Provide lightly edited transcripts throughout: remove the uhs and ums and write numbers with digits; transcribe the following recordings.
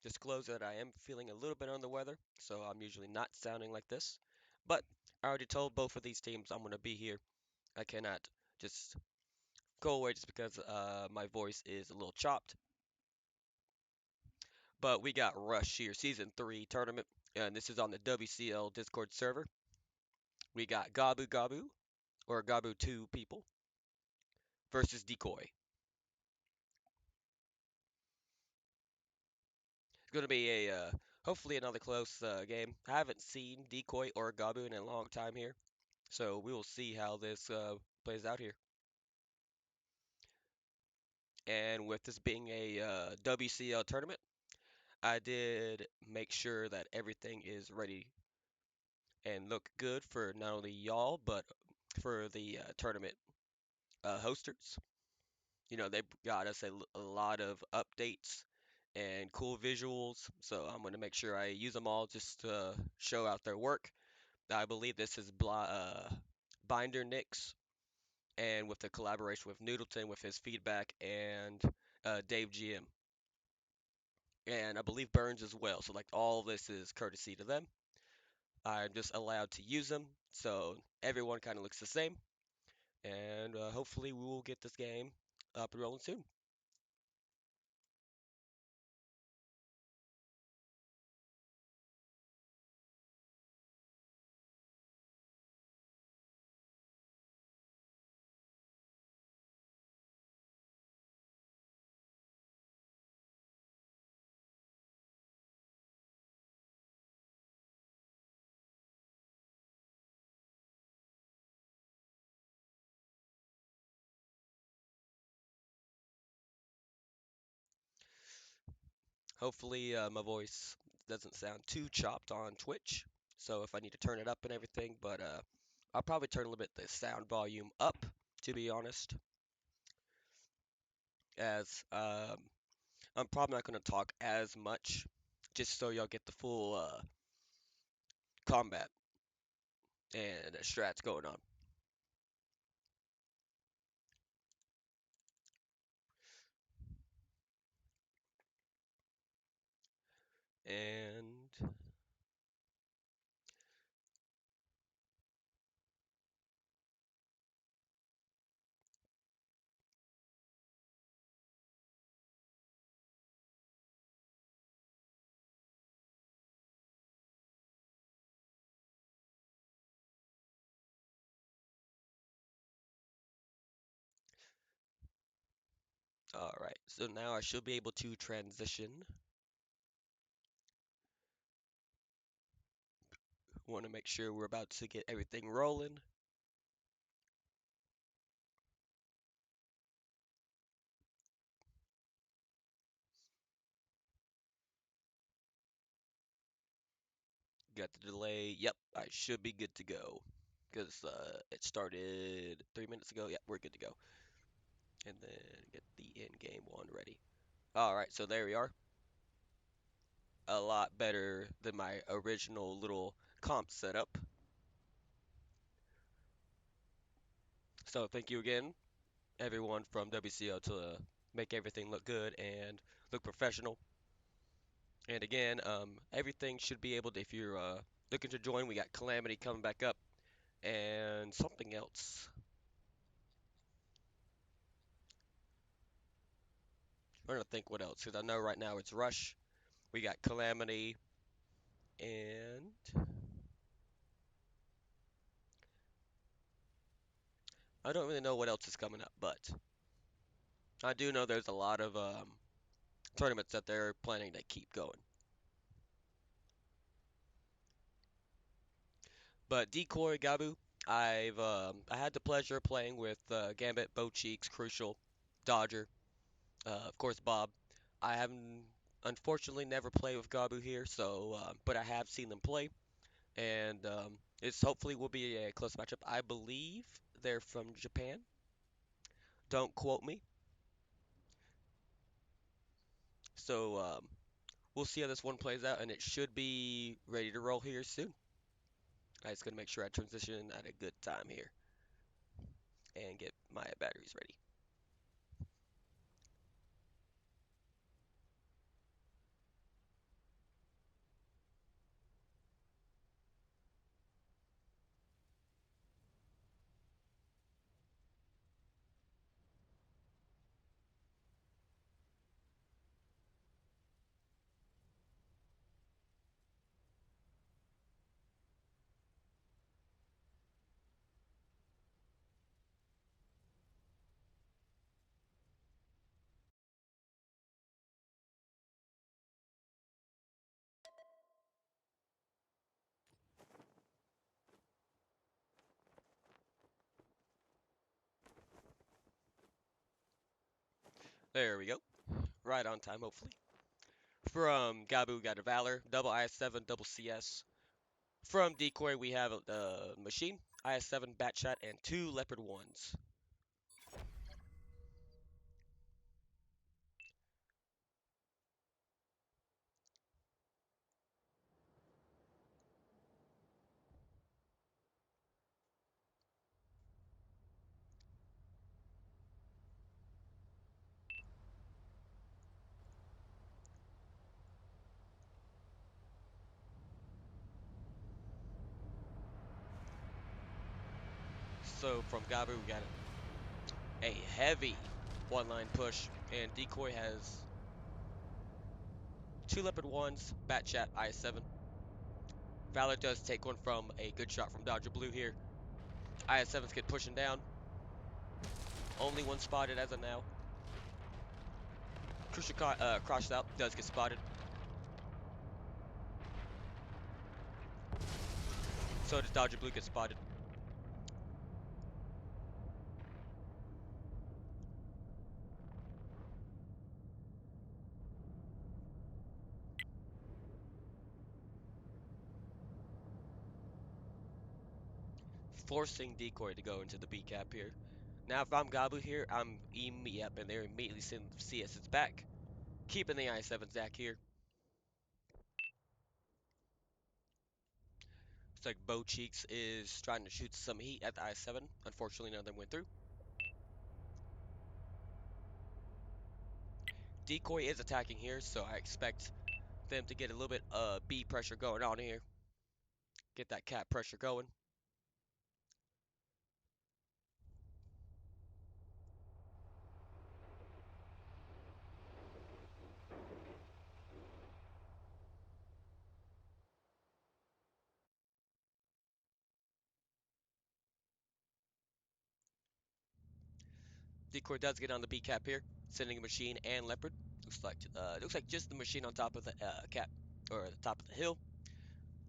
disclose that I am feeling a little bit under the weather, so I'm usually not sounding like this. But I already told both of these teams I'm going to be here. I cannot just go away just because my voice is a little chopped. But we got Rush here, Season 3 tournament, and this is on the WCL Discord server. We got Gabu Gabu, or Gabu 2 people, versus Decoy. It's going to be a hopefully another close game. I haven't seen Decoy or Gabu in a long time here, so we will see how this plays out here. And with this being a WCL tournament, I did make sure that everything is ready and look good for not only y'all, but for the tournament hosters. You know, they got us a lot of updates and cool visuals, so I'm going to make sure I use them all just to show out their work. I believe this is Binder Nix, and with the collaboration with Noodleton with his feedback and Dave GM. And I believe Burns as well. So like all this is courtesy to them. I'm just allowed to use them, so everyone kind of looks the same. And hopefully we will get this game up and rolling soon. Hopefully my voice doesn't sound too chopped on Twitch. So if I need to turn it up and everything, but I'll probably turn a little bit the sound volume up, to be honest, as I'm probably not going to talk as much, just so y'all get the full combat and strats going on. And all right, so now I should be able to transition. Want to make sure we're about to get everything rolling. Got the delay. Yep, I should be good to go because it started 3 minutes ago. Yep, we're good to go. And then get the in-game one ready. All right, so there we are. A lot better than my original little comp setup. So thank you again, everyone from WCO to make everything look good and look professional. And again, everything should be able to, if you're looking to join, we got Calamity coming back up and something else. I'm trying to think what else, because I know right now it's Rush. We got Calamity and I don't really know what else is coming up, but I do know there's a lot of tournaments that they're planning to keep going. But Decoy Gabu, I had the pleasure of playing with Gambit, Bo Cheeks, Crucial, Dodger, of course Bob. I haven't unfortunately never played with Gabu here, so but I have seen them play, and it's hopefully will be a close matchup. I believe they're from Japan. Don't quote me. So we'll see how this one plays out, and it should be ready to roll here soon. I just gotta make sure I transition at a good time here and get my batteries ready. There we go. Right on time, hopefully. From Gabu, we got a Valor, double IS-7, double CS. From Decoy, we have a Machine, IS-7, Batshot, and two Leopard 1s. So from Gabu, we got a heavy one-line push, and Decoy has two Leopard 1s, Batchat, IS-7. Valor does take one from a good shot from Dodger Blue here. IS-7s get pushing down. Only one spotted as of now. Crucial croshed out, does get spotted. So does Dodger Blue get spotted. Forcing Decoy to go into the B cap here. Now if I'm Gabu here, yep, and they're immediately sending CS's back. Keeping the I-7 Zach here. Looks like Bo Cheeks is trying to shoot some heat at the I-7. Unfortunately, none of them went through. Decoy is attacking here, so I expect them to get a little bit B pressure going on here. Get that cap pressure going. Decoy does get on the B cap here, sending a machine and leopard. Looks like just the machine on top of the cap or the top of the hill.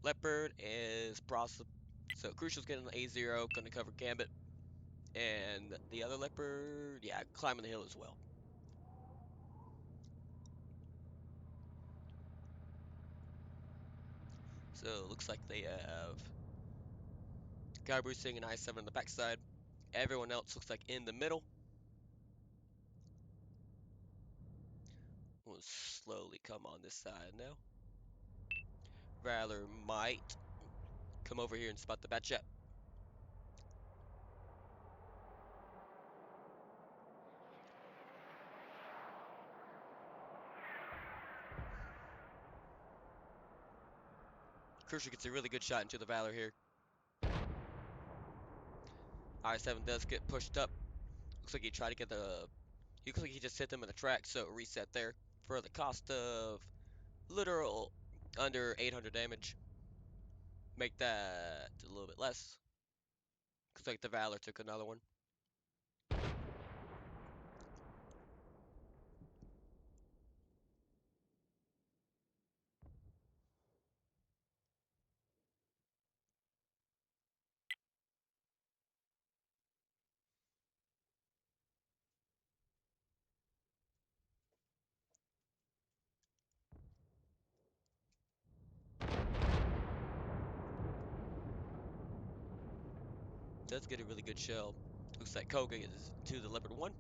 Leopard is process. So Crucial's getting the A0, gonna cover Gambit, and the other leopard, yeah, climbing the hill as well. So it looks like they have Guybrush sitting an I7 on the backside. Everyone else looks like in the middle. We'll slowly come on this side now. Valor might come over here and spot the Batchat. Crucial gets a really good shot into the Valor here. I7 does get pushed up. Looks like he tried to get the. He looks like he just hit them in the track, so reset there for the cost of literal under 800 damage. Make that a little bit less. Looks like the Valor took another one. Does get a really good shell. Looks like Koga is to the Leopard 1.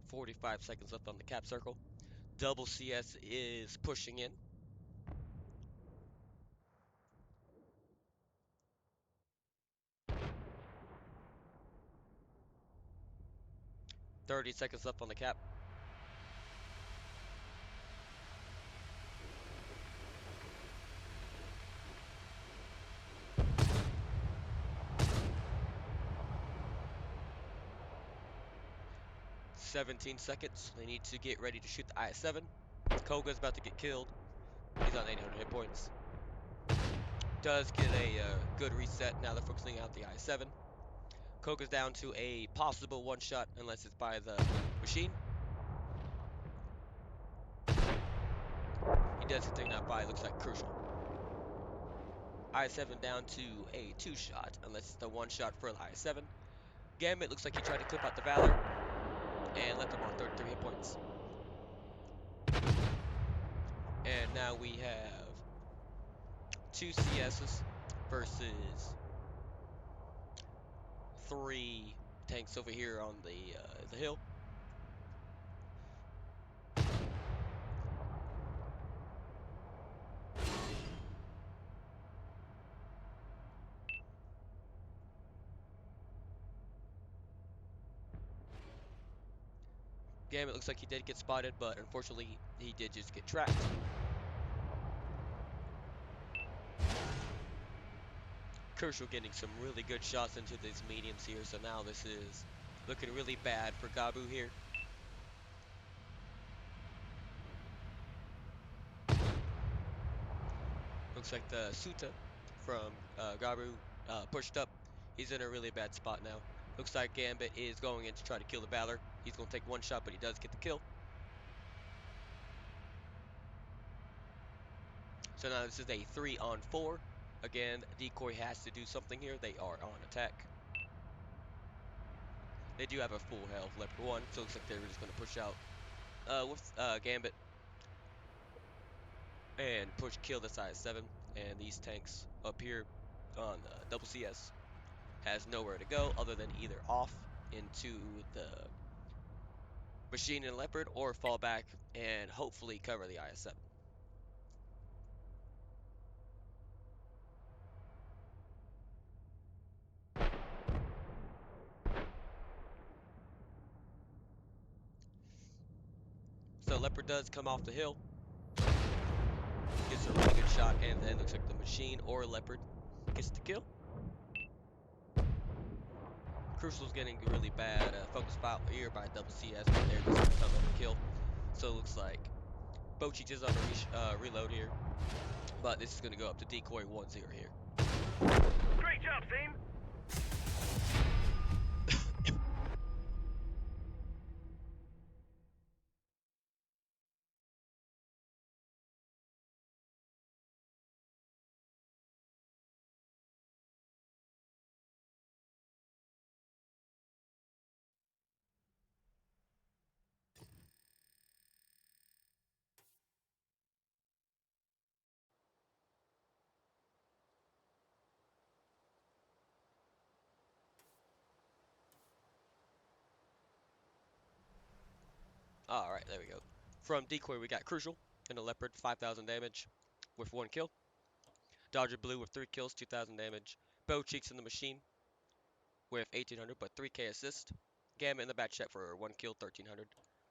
45 seconds left on the cap circle. Double CS is pushing in. 30 seconds left on the cap. "17 seconds. They need to get ready to shoot the IS-7. Koga's about to get killed. He's on 800 hit points. Does get a good reset. Now they're focusing out the I-7. Koga's down to a possible one shot unless it's by the machine. He does get taken out by, looks like, Crucial. I-7 down to a two shot unless it's the one shot for the I-7. Gambit looks like he tried to clip out the Valor and left him on 33 hit points. And now we have two CSs versus three tanks over here on the hill. Gambit looks like he did get spotted, but unfortunately he did just get trapped. Kershaw getting some really good shots into these mediums here, so now this is looking really bad for Gabu here. Looks like the Suta from Gabu pushed up. He's in a really bad spot now. Looks like Gambit is going in to try to kill the Valor. He's going to take one shot, but he does get the kill. So now this is a 3-on-4. Again, Decoy has to do something here. They are on attack. They do have a full health Leopard 1, so it looks like they're just going to push out with Gambit and kill this IS-7. And these tanks up here on double CS has nowhere to go other than either off into the Machine and Leopard or fall back and hopefully cover the IS-7. So Leopard does come off the hill, gets a really good shot, and then looks like the Machine or Leopard gets the kill. Crucial's getting really bad focus fire here by double CS, but they're just gonna come over kill. So it looks like Bochich is on a reload here, but this is gonna go up to Decoy 1-0 here. Great job, team! Alright, there we go. From Decoy, we got Crucial and a Leopard, 5,000 damage with 1 kill. Dodger Blue with 3 kills, 2,000 damage. Bochich in the Machine with 1,800 but 3k assist. Gambit in the back chat for 1 kill, 1,300.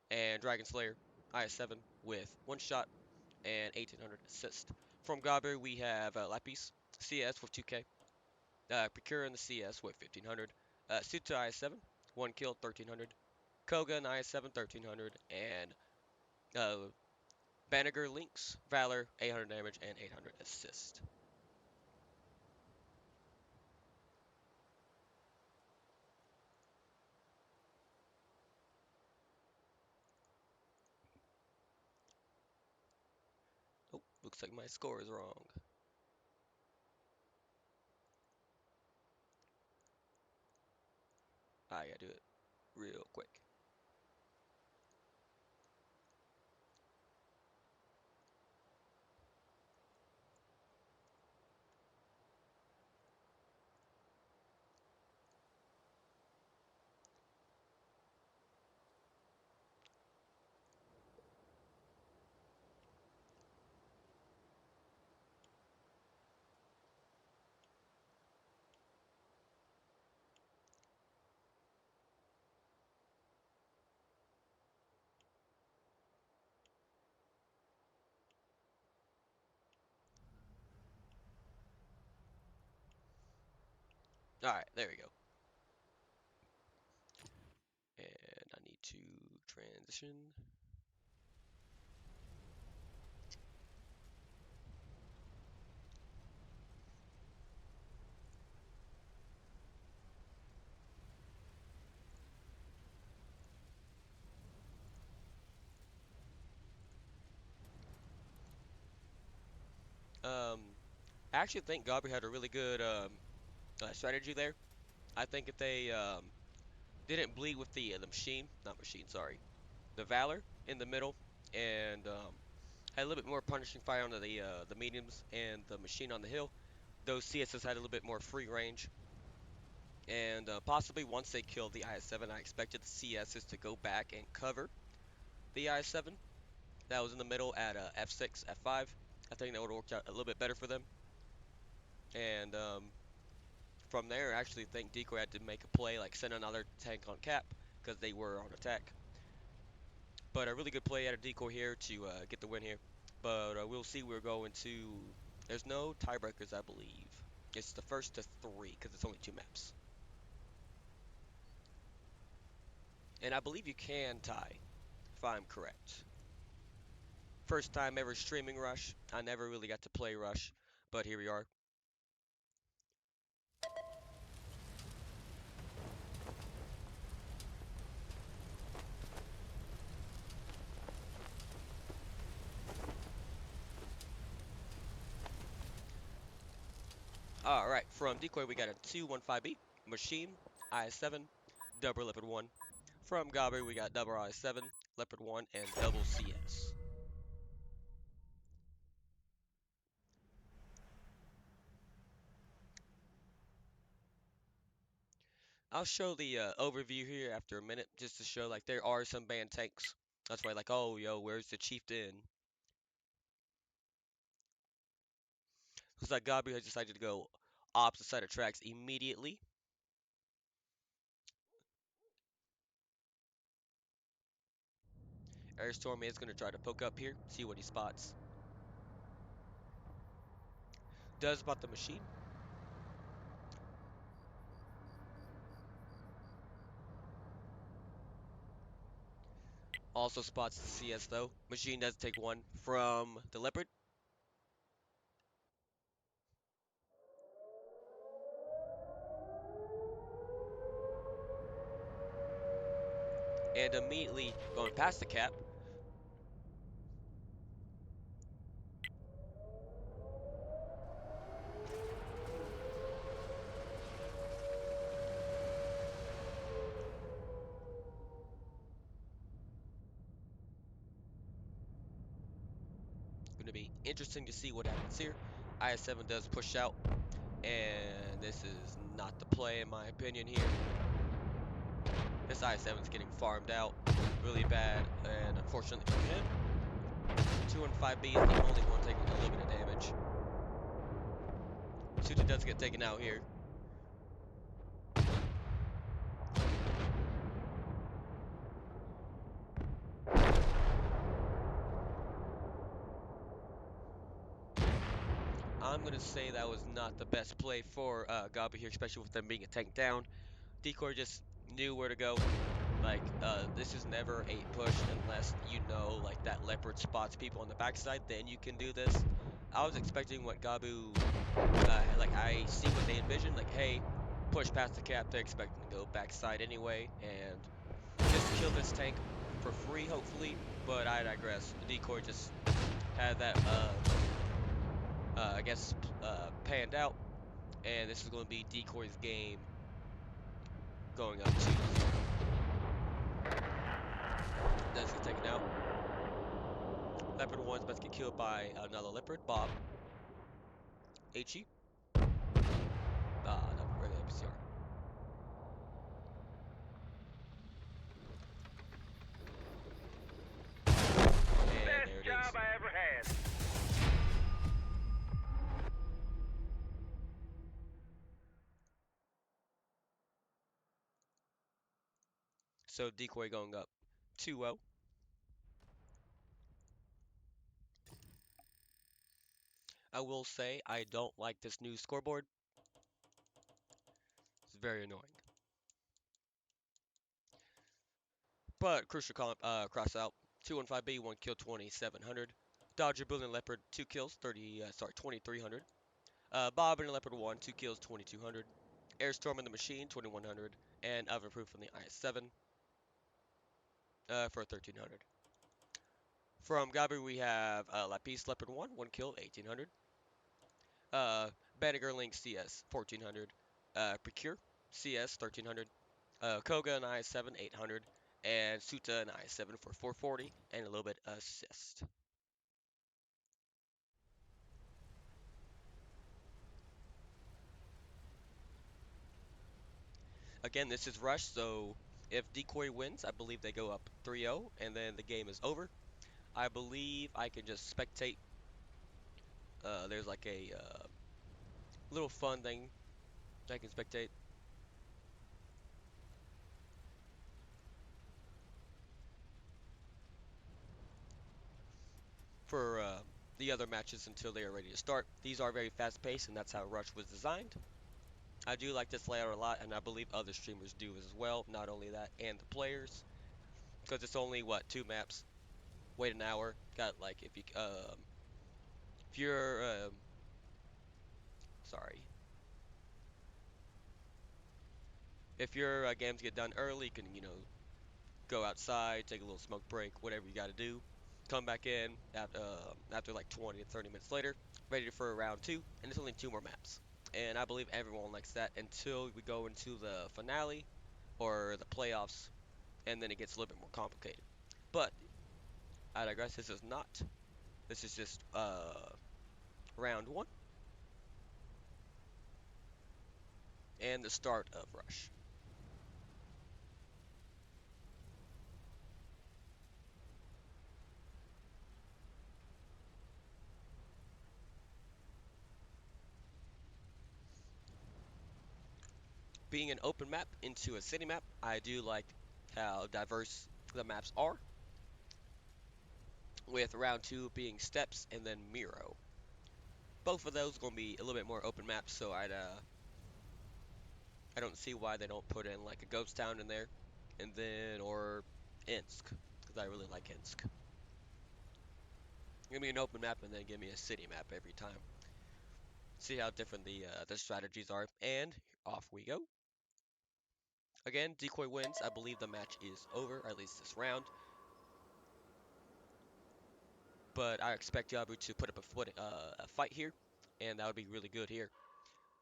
And Dragon Slayer, IS-7 with 1 shot and 1,800 assist. From Gabu, we have Lapis, CS with 2k. Procure in the CS with 1,500. Suta IS-7, 1 kill, 1,300. Koga in IS-7, 1,300. And Banniger Lynx, Valor, 800 damage and 800 assist. Oh, looks like my score is wrong. I gotta do it real quick. Alright, there we go. And I need to transition. I actually think Gabu had a really good strategy there. I think if they Didn't bleed with the machine, not machine, sorry, the Valor in the middle, and had a little bit more punishing fire on the mediums and the machine on the hill. Those CSs had a little bit more free range, and possibly once they killed the IS-7, I expected the CSs to go back and cover the IS-7 that was in the middle at F6, F5. I think that would have worked out a little bit better for them. And from there, I actually think Decoy had to make a play, like send another tank on cap, because they were on attack. But a really good play out of Decoy here to get the win here. But we'll see. We're going to. There's no tiebreakers, I believe. It's the first to three, because it's only two maps. And I believe you can tie, if I'm correct. First time ever streaming Rush. I never really got to play Rush, but here we are. All right, from Decoy, we got a 215B, Machine, IS-7, Double Leopard 1. From Gobber, we got Double IS-7, Leopard 1, and Double CS. I'll show the overview here after a minute, just to show like there are some banned tanks. That's why like, oh, yo, where's the Chieftain? Looks like Gobber has decided to go opposite side of tracks immediately. Airstorm is going to try to poke up here, see what he spots. Does spot the machine. Also spots the CS though. Machine does take one from the Leopard. And immediately going past the cap. Going to be interesting to see what happens here. IS-7 does push out, and this is not the play in my opinion here. This IS-7 is getting farmed out really bad, and unfortunately for him, 215B is the only one taking a little bit of damage. Suta does get taken out here. I'm going to say that was not the best play for Gabi here, especially with them being a tank down. Decoy just knew where to go. Like, this is never a push unless you know, like, that leopard spots people on the backside, then you can do this. I was expecting what Gabu, like, I see what they envisioned, like, hey, push past the cap, they're expecting to go backside anyway, and just kill this tank for free, hopefully, but I digress. The Decoy just had that, I guess, panned out, and this is going to be Decoy's game going up 2-0. That's get taken out. Leopard 1's about to get killed by another Leopard, Bob. HE. No, regular PCR. And Best there it is. job I ever had. So Decoy going up 2-0. I will say I don't like this new scoreboard. It's very annoying. But crucial cross out. 215B, 1 kill, 2700. Dodger Building Leopard, 2 kills, 2300. Bob and Leopard 1, 2 kills, 2200. Airstorm in the Machine, 2100. And Oven Proof on the IS-7 for 1300. From Gabi, we have Lapis Leopard 1, 1 kill, 1800. Banniger Link CS, 1400. Procure CS, 1300. Koga and I7 800, and Suta and I7 for 440, and a little bit assist. Again, this is Rush, so if Decoy wins, I believe they go up 3-0, and then the game is over. I believe I can just spectate. There's like a little fun thing I can spectate for the other matches until they are ready to start. These are very fast-paced, and that's how Rush was designed. I do like this layout a lot, and I believe other streamers do as well. Not only that, and the players, because it's only what 2 maps. Wait an hour. Got like if you're sorry, if your games get done early, you can go outside, take a little smoke break, whatever you got to do. Come back in after like 20 to 30 minutes later, ready for round two, and it's only 2 more maps. And I believe everyone likes that until we go into the finale or the playoffs, and then it gets a little bit more complicated. But I digress. This is not. This is just round one and the start of Rush. Being an open map into a city map, I do like how diverse the maps are, with round two being Steps and then Miro. Both of those are going to be a little bit more open maps, so I don't see why they don't put in like a ghost town in there, and then or Insk, because I really like Insk. Give me an open map and then give me a city map every time. See how different the strategies are, and off we go. Again, Decoy wins. I believe the match is over, or at least this round. But I expect Gabu to put up a fight here, and that would be really good here.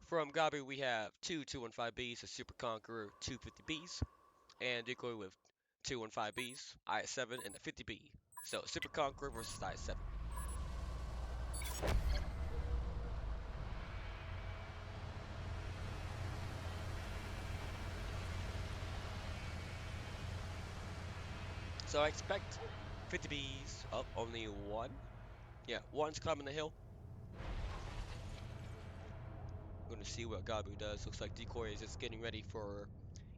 From Gabu, we have two 215Bs, a Super Conqueror, two 50Bs, and Decoy with two 15Bs, I7, and a 50B. So Super Conqueror versus I7. So I expect 50Bs. Oh, only one. Yeah, one's climbing the hill. I'm going to see what Gabu does. Looks like Decoy is just getting ready for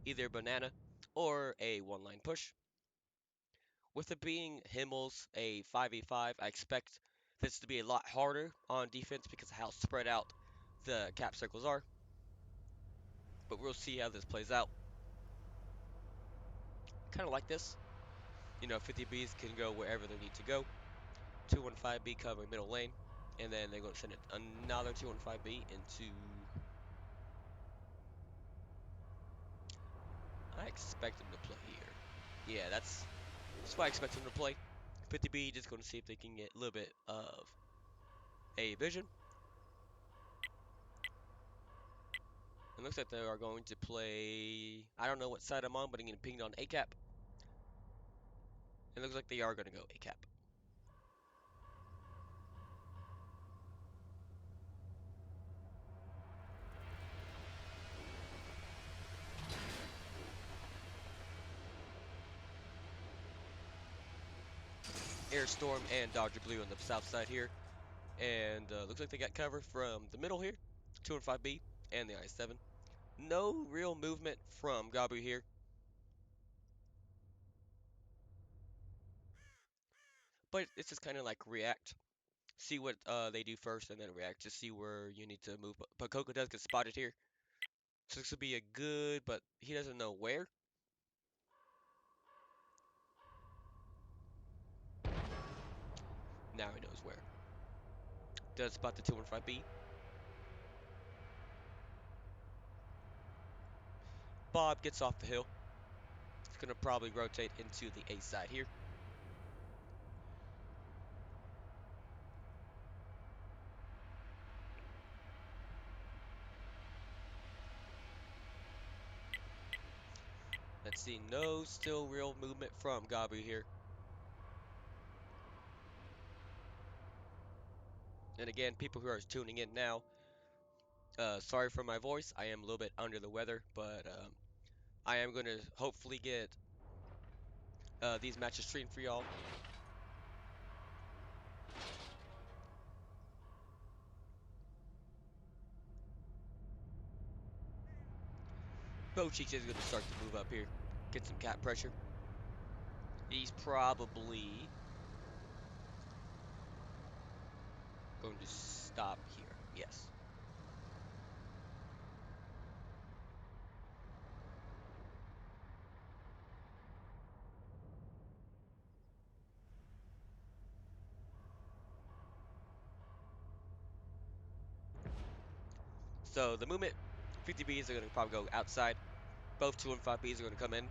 either banana or a one-line push. With it being Himmel's a 5v5, I expect this to be a lot harder on defense because of how spread out the cap circles are. But we'll see how this plays out. Kind of like this. 50Bs can go wherever they need to go. 215B covering middle lane. And then they're going to send another 215B into... I expect them to play here. Yeah, that's what I expect them to play. 50B just going to see if they can get a little bit of a vision. It looks like they are going to play. I don't know what side I'm on, but I'm getting pinged on A cap. It looks like they are going to go A cap. Air Storm and Dodger Blue on the south side here. And looks like they got cover from the middle here. 205B and the I7. No real movement from Gabu here. But it's just kind of like react. See what they do first and then react to see where you need to move. But Coco does get spotted here. So this would be a good, but he doesn't know where. Now he knows where. Does spot the 215B. Bob gets off the hill. It's going to probably rotate into the A side here. see no still real movement from Gabu here. And again, people who are tuning in now, sorry for my voice. I am a little bit under the weather, but I am going to hopefully get these matches streamed for y'all. Bocheeks is going to start to move up here, get some cap pressure. He's probably going to stop here. Yes. So the movement, 50Bs are going to probably go outside. Both 2 and 5Bs are going to come in.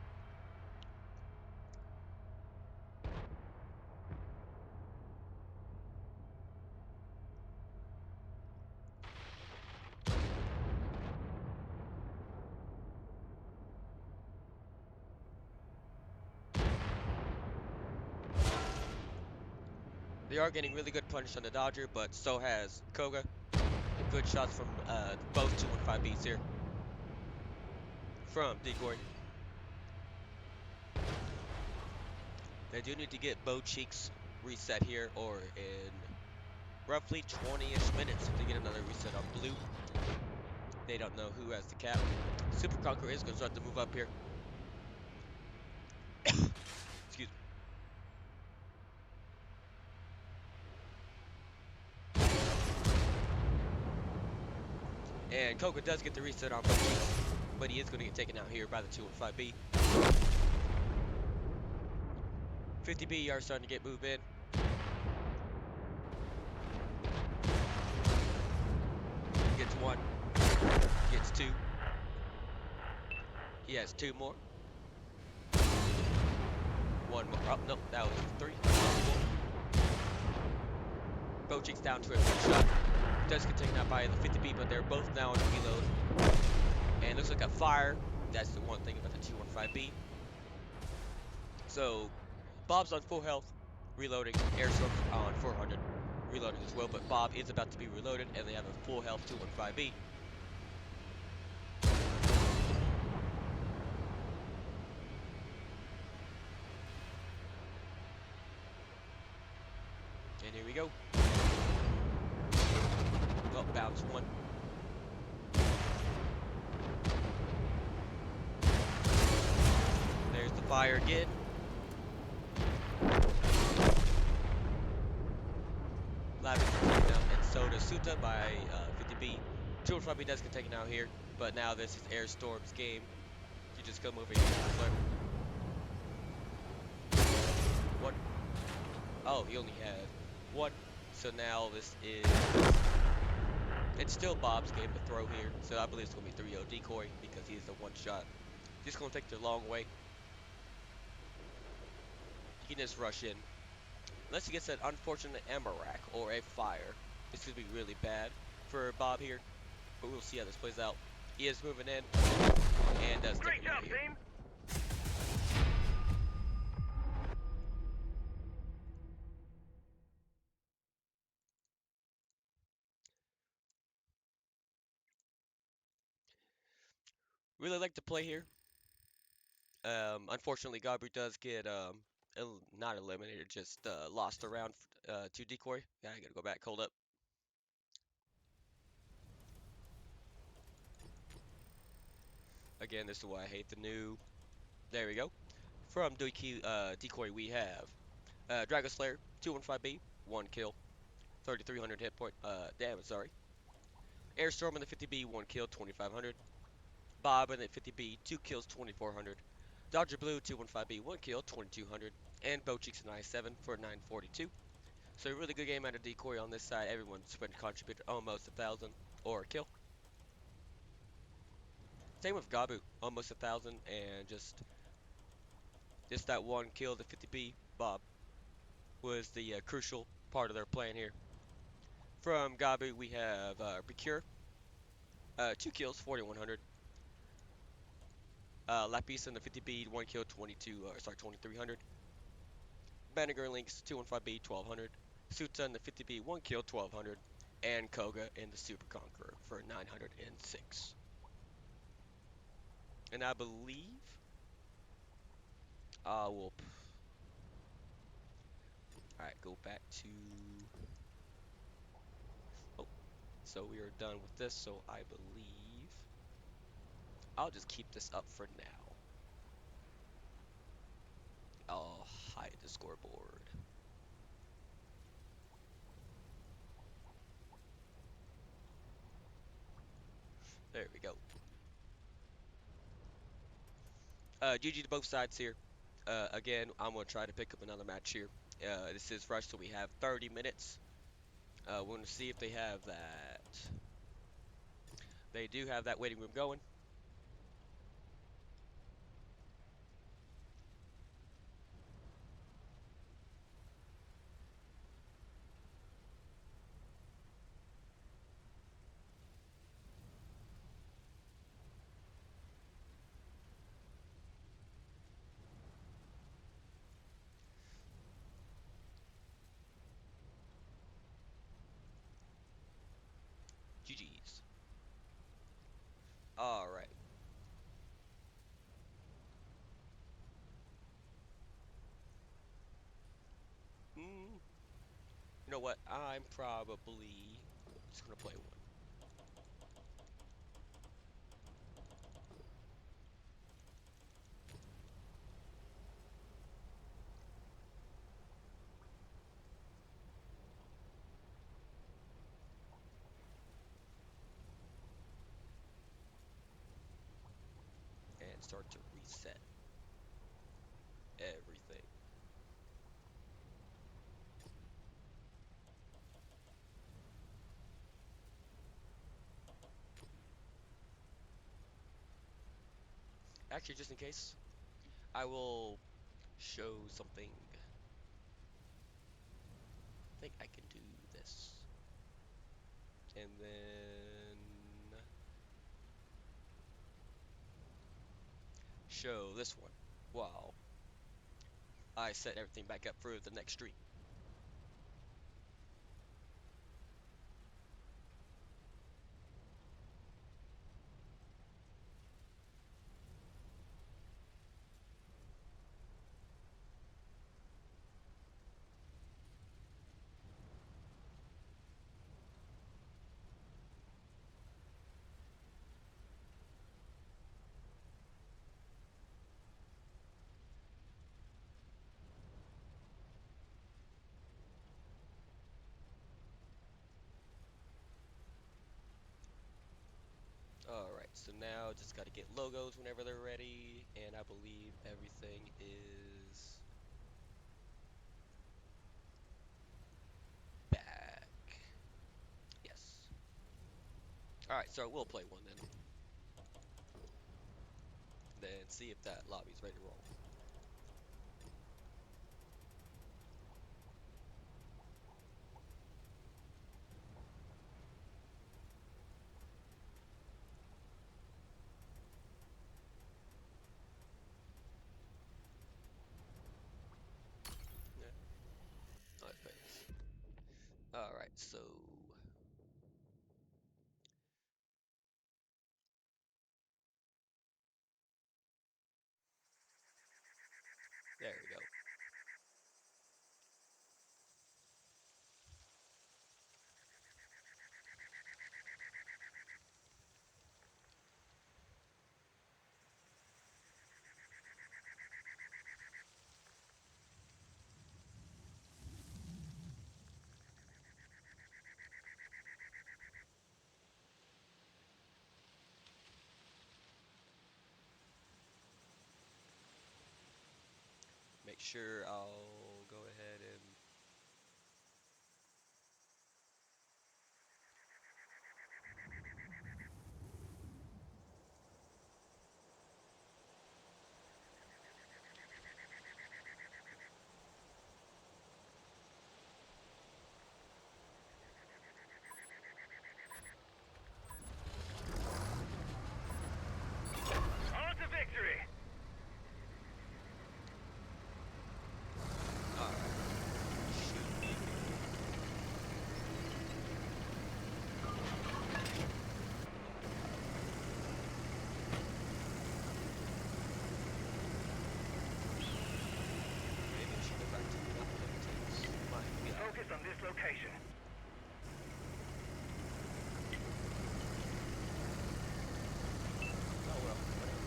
They are getting really good punch on the Dodger, but so has Koga. Good shots from both 2 and 5Bs here. From Decoy. They do need to get Bo Cheeks reset here, or in roughly 20-ish minutes to get another reset on blue. They don't know who has the cap. Super Conqueror is going to start to move up here. Excuse me. And Koga does get the reset on Bo Cheeks, but he is going to get taken out here by the 2 and 5B. 50B are starting to get moved in. Gets 1. Gets 2. He has 2 more. 1 more. Oh, no, that was 3. Bocheeks down to a 1 shot. Does get taken out by the 50B, but they're both now on reload. And looks like a fire. That's the one thing about the 215B. So, Bob's on full health, reloading. Airstorm's on 400, reloading as well. But Bob is about to be reloaded, and they have a full health 215B. And here we go. Oh, bounce 1. There's the fire again. Lavin taken out, and so does Suta by 50B. 215B does get taken out here, but now this is Airstorm's game. You just come over here and flip. 1. Oh, he only had 1. So now this is... It's still Bob's game to throw here. So I believe it's going to be 3-0 Decoy because he's the 1 shot. He's going to take the long way. He can just rush in. Unless he gets that unfortunate Amarak or a fire. This could be really bad for Bob here. But we'll see how this plays out. He is moving in. And does take it out here. Team. Really like to play here. Unfortunately, Gabu does get not eliminated, just lost around to Decoy. Yeah, I gotta go back. Hold up. Again, this is why I hate the new. There we go. From Decoy, we have Dragon Slayer, 215B, 1 kill, 3,300 hit point damage. Sorry. Airstorm in the 50B, 1 kill, 2,500. Bob in the 50B, 2 kills, 2,400. Dodger Blue, 215B, 1 kill, 2,200. And Bocheeks and I7 for 942. So a really good game out of Decoy on this side. Everyone's been contributed almost 1,000 or a kill. Same with Gabu, almost 1,000 and just that 1 kill, the 50B Bob was the crucial part of their plan here. From Gabu we have Procure, 2 kills, 4,100. Lapis in the 50 bead, 1 kill, 2300. Banneker Links 215B 1200, Suta in the 50B 1 kill 1200, and Koga in the Super Conqueror for 906. And I believe we'll all right go back to oh so we are done with this. So I believe I'll just keep this up for now. I'll hide the scoreboard. There we go. GG to both sides here. Again, I'm gonna try to pick up another match here. This is fresh, so we have 30 minutes. We're gonna see if they have that. They do have that waiting room going. GG's. All right. Mm, you know what? I'm probably just gonna play one and start to reset everything. Actually, just in case, I will show something. I think I can do this, and then show this one while I set everything back up for the next stream. All right, so now just got to get logos whenever they're ready, and I believe everything is back. Yes. All right, so we'll play one then see if that lobby's ready to roll. Yeah, no, it fails. All right, so there we go. Make sure I'll go ahead and On to victory! this location. Oh well, whatever.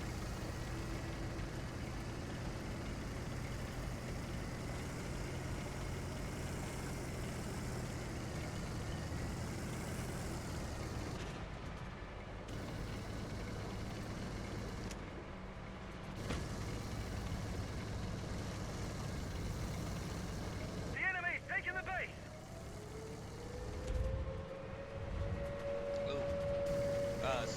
The enemy's taking the base. Ooh. Right.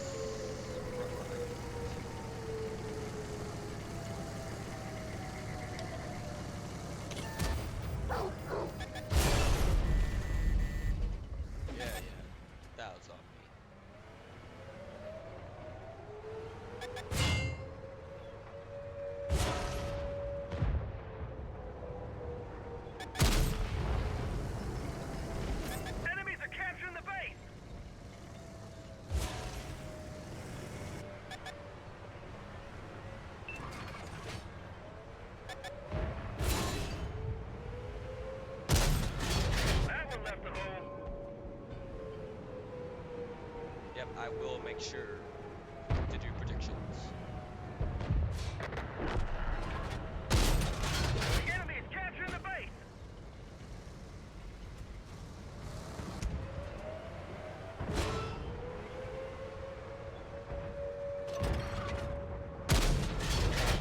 Yeah. That was on me. Enemies are capturing the base. That one left a hole. Yep, I will make sure to do predictions. The enemy is capturing the base.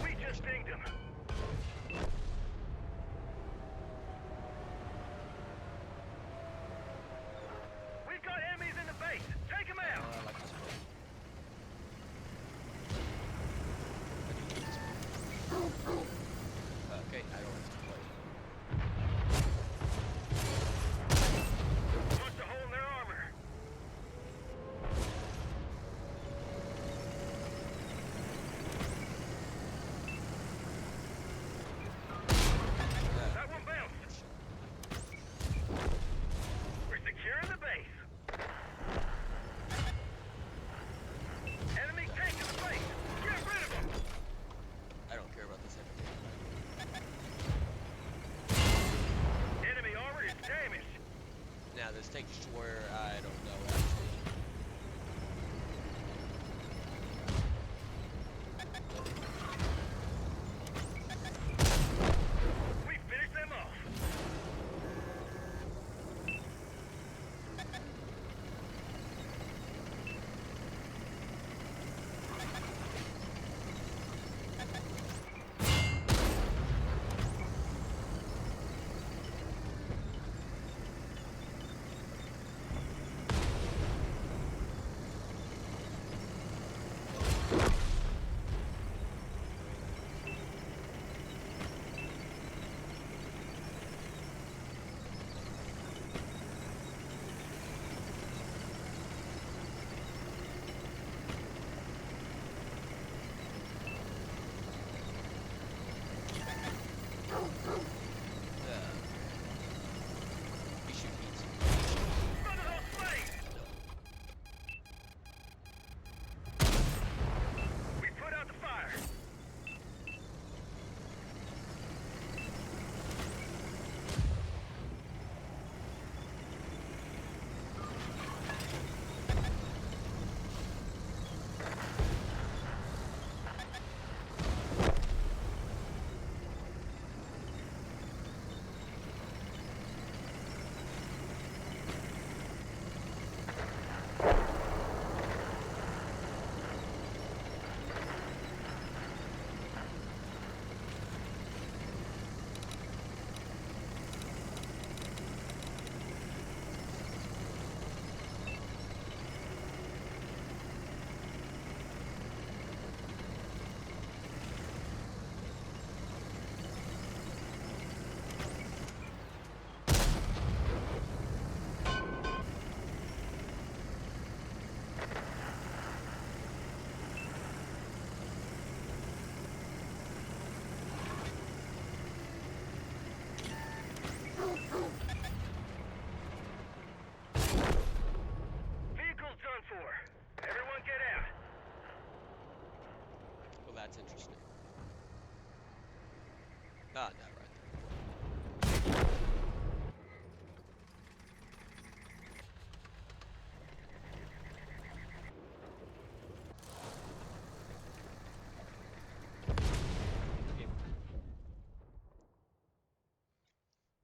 We just dinged him. We've got enemies in the base. Take them out. I like this one. I do like this one. Okay, I don't have to play. Punched a hole in their armor. That one bounced. We're securing the base. Enemy taking the base. Get rid of them. I don't care about this enemy. Enemy armor is damaged. Now this takes you to where I don't know actually. We finished them off.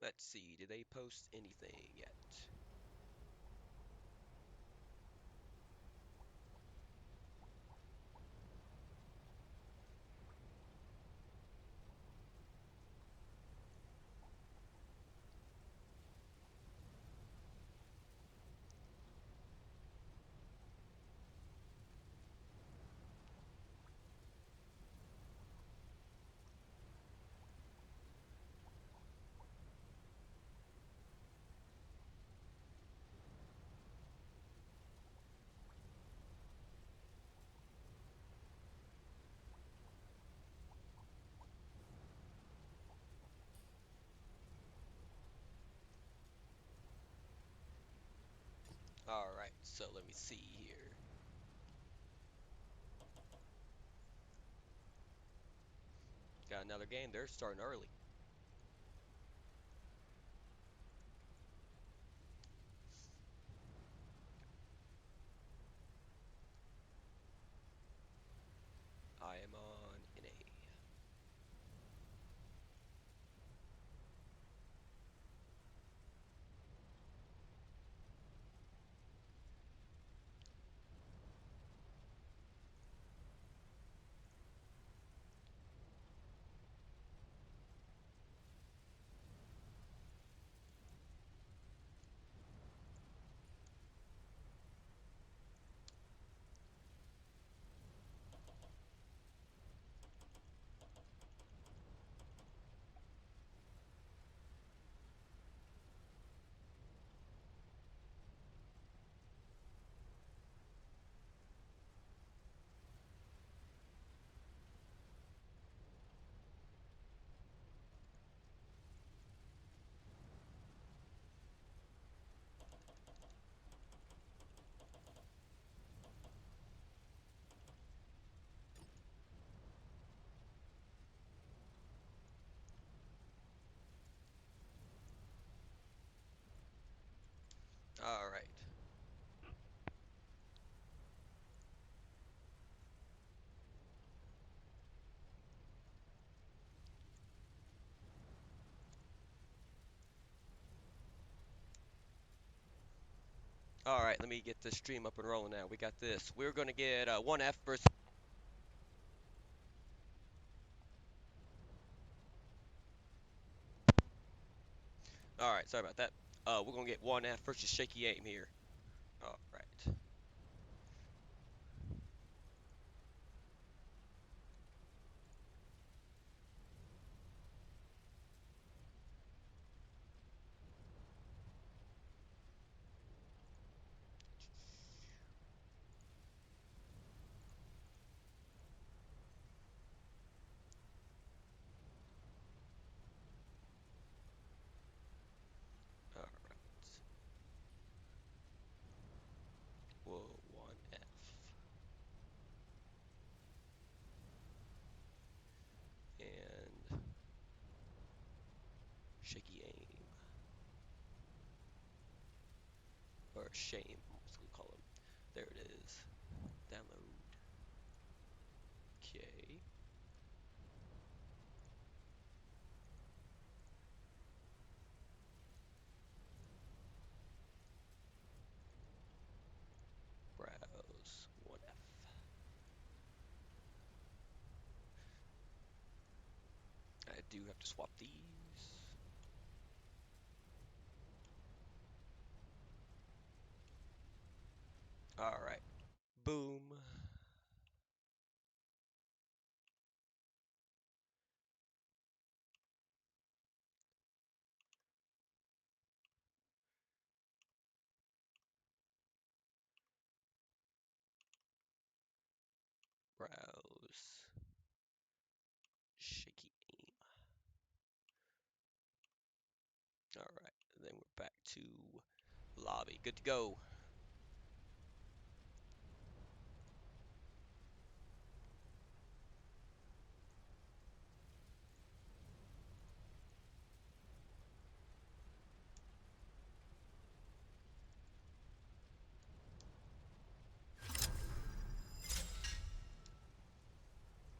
Let's see, did they post anything yet? All right, so let me see here. Got another game. They're starting early. I am on NA. All right. All right, let me get the stream up and rolling now. We got this. We're going to get 1F versus. All right, sorry about that. We're going to get 1F versus Shaky Aim here. All right. All right. Whoa, 1F. And Shaky Aim. Or Shame, what's we call him. There it is. Download. Okay. Browse 1F. I do have to swap these. All right. Boom. Browse. Shaky Aim. All right. Then we're back to lobby. Good to go.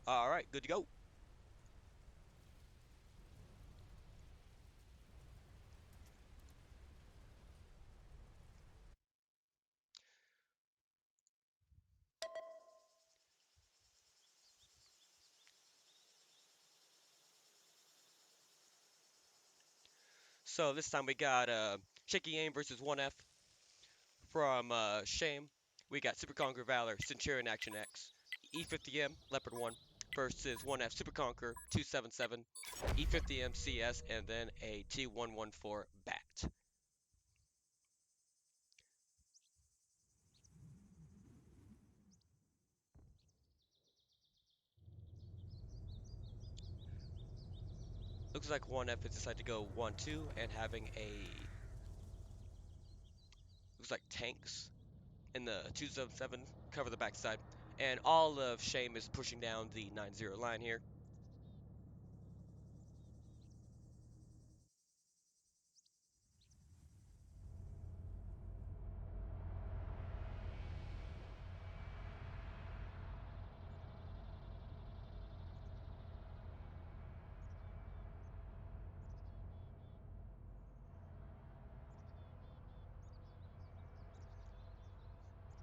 All right. Good to go. So this time we got Shaky Aim versus 1F from Shame. We got Super Conquer Valor, Centurion Action X, E50M Leopard 1 versus 1F Super Conquer 277, E50M CS, and then a T114 Bat. Looks like 1F has decided to go 1-2 and having a looks like tanks in the 277 cover the backside. And all of Shame is pushing down the 9-0 line here.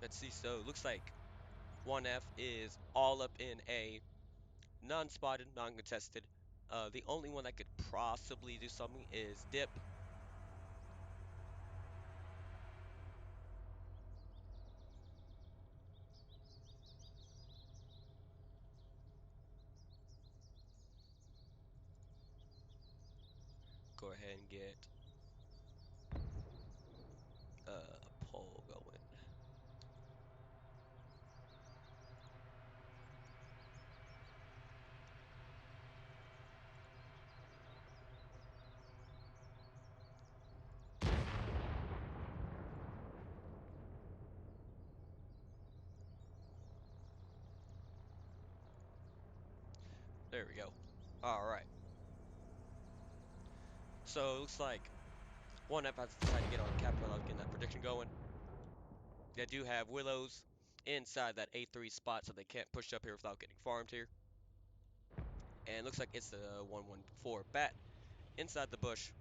Let's see. So it looks like 1F is all up in A, non-spotted, non-contested. The only one that could possibly do something is Dip. Go ahead and get a poll going. There we go. All right. So it looks like 1F has decided to get on cap while I was getting that prediction going. They do have Willows inside that A3 spot, so they can't push up here without getting farmed here. And it looks like it's the 114 Bat inside the bush.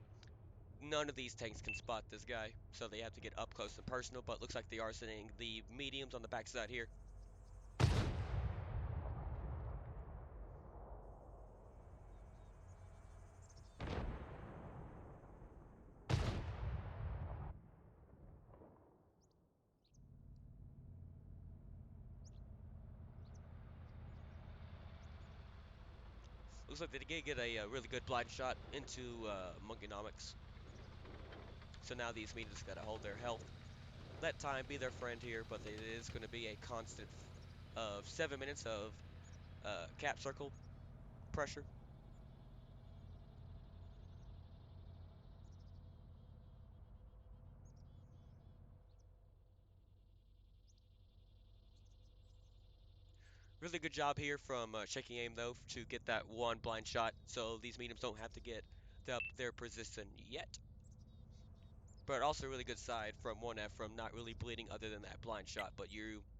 None of these tanks can spot this guy, so they have to get up close and personal, but looks like they are sending the mediums on the backside here. Looks like they did get a really good blind shot into Monkeyonomics. So now these mediums gotta hold their health. Let time be their friend here, but it is going to be a constant of 7 minutes of cap circle pressure. Really good job here from Shaking Aim, though, to get that one blind shot, so these mediums don't have to get up their position yet. But also really good side from 1F from not really bleeding other than that blind shot, but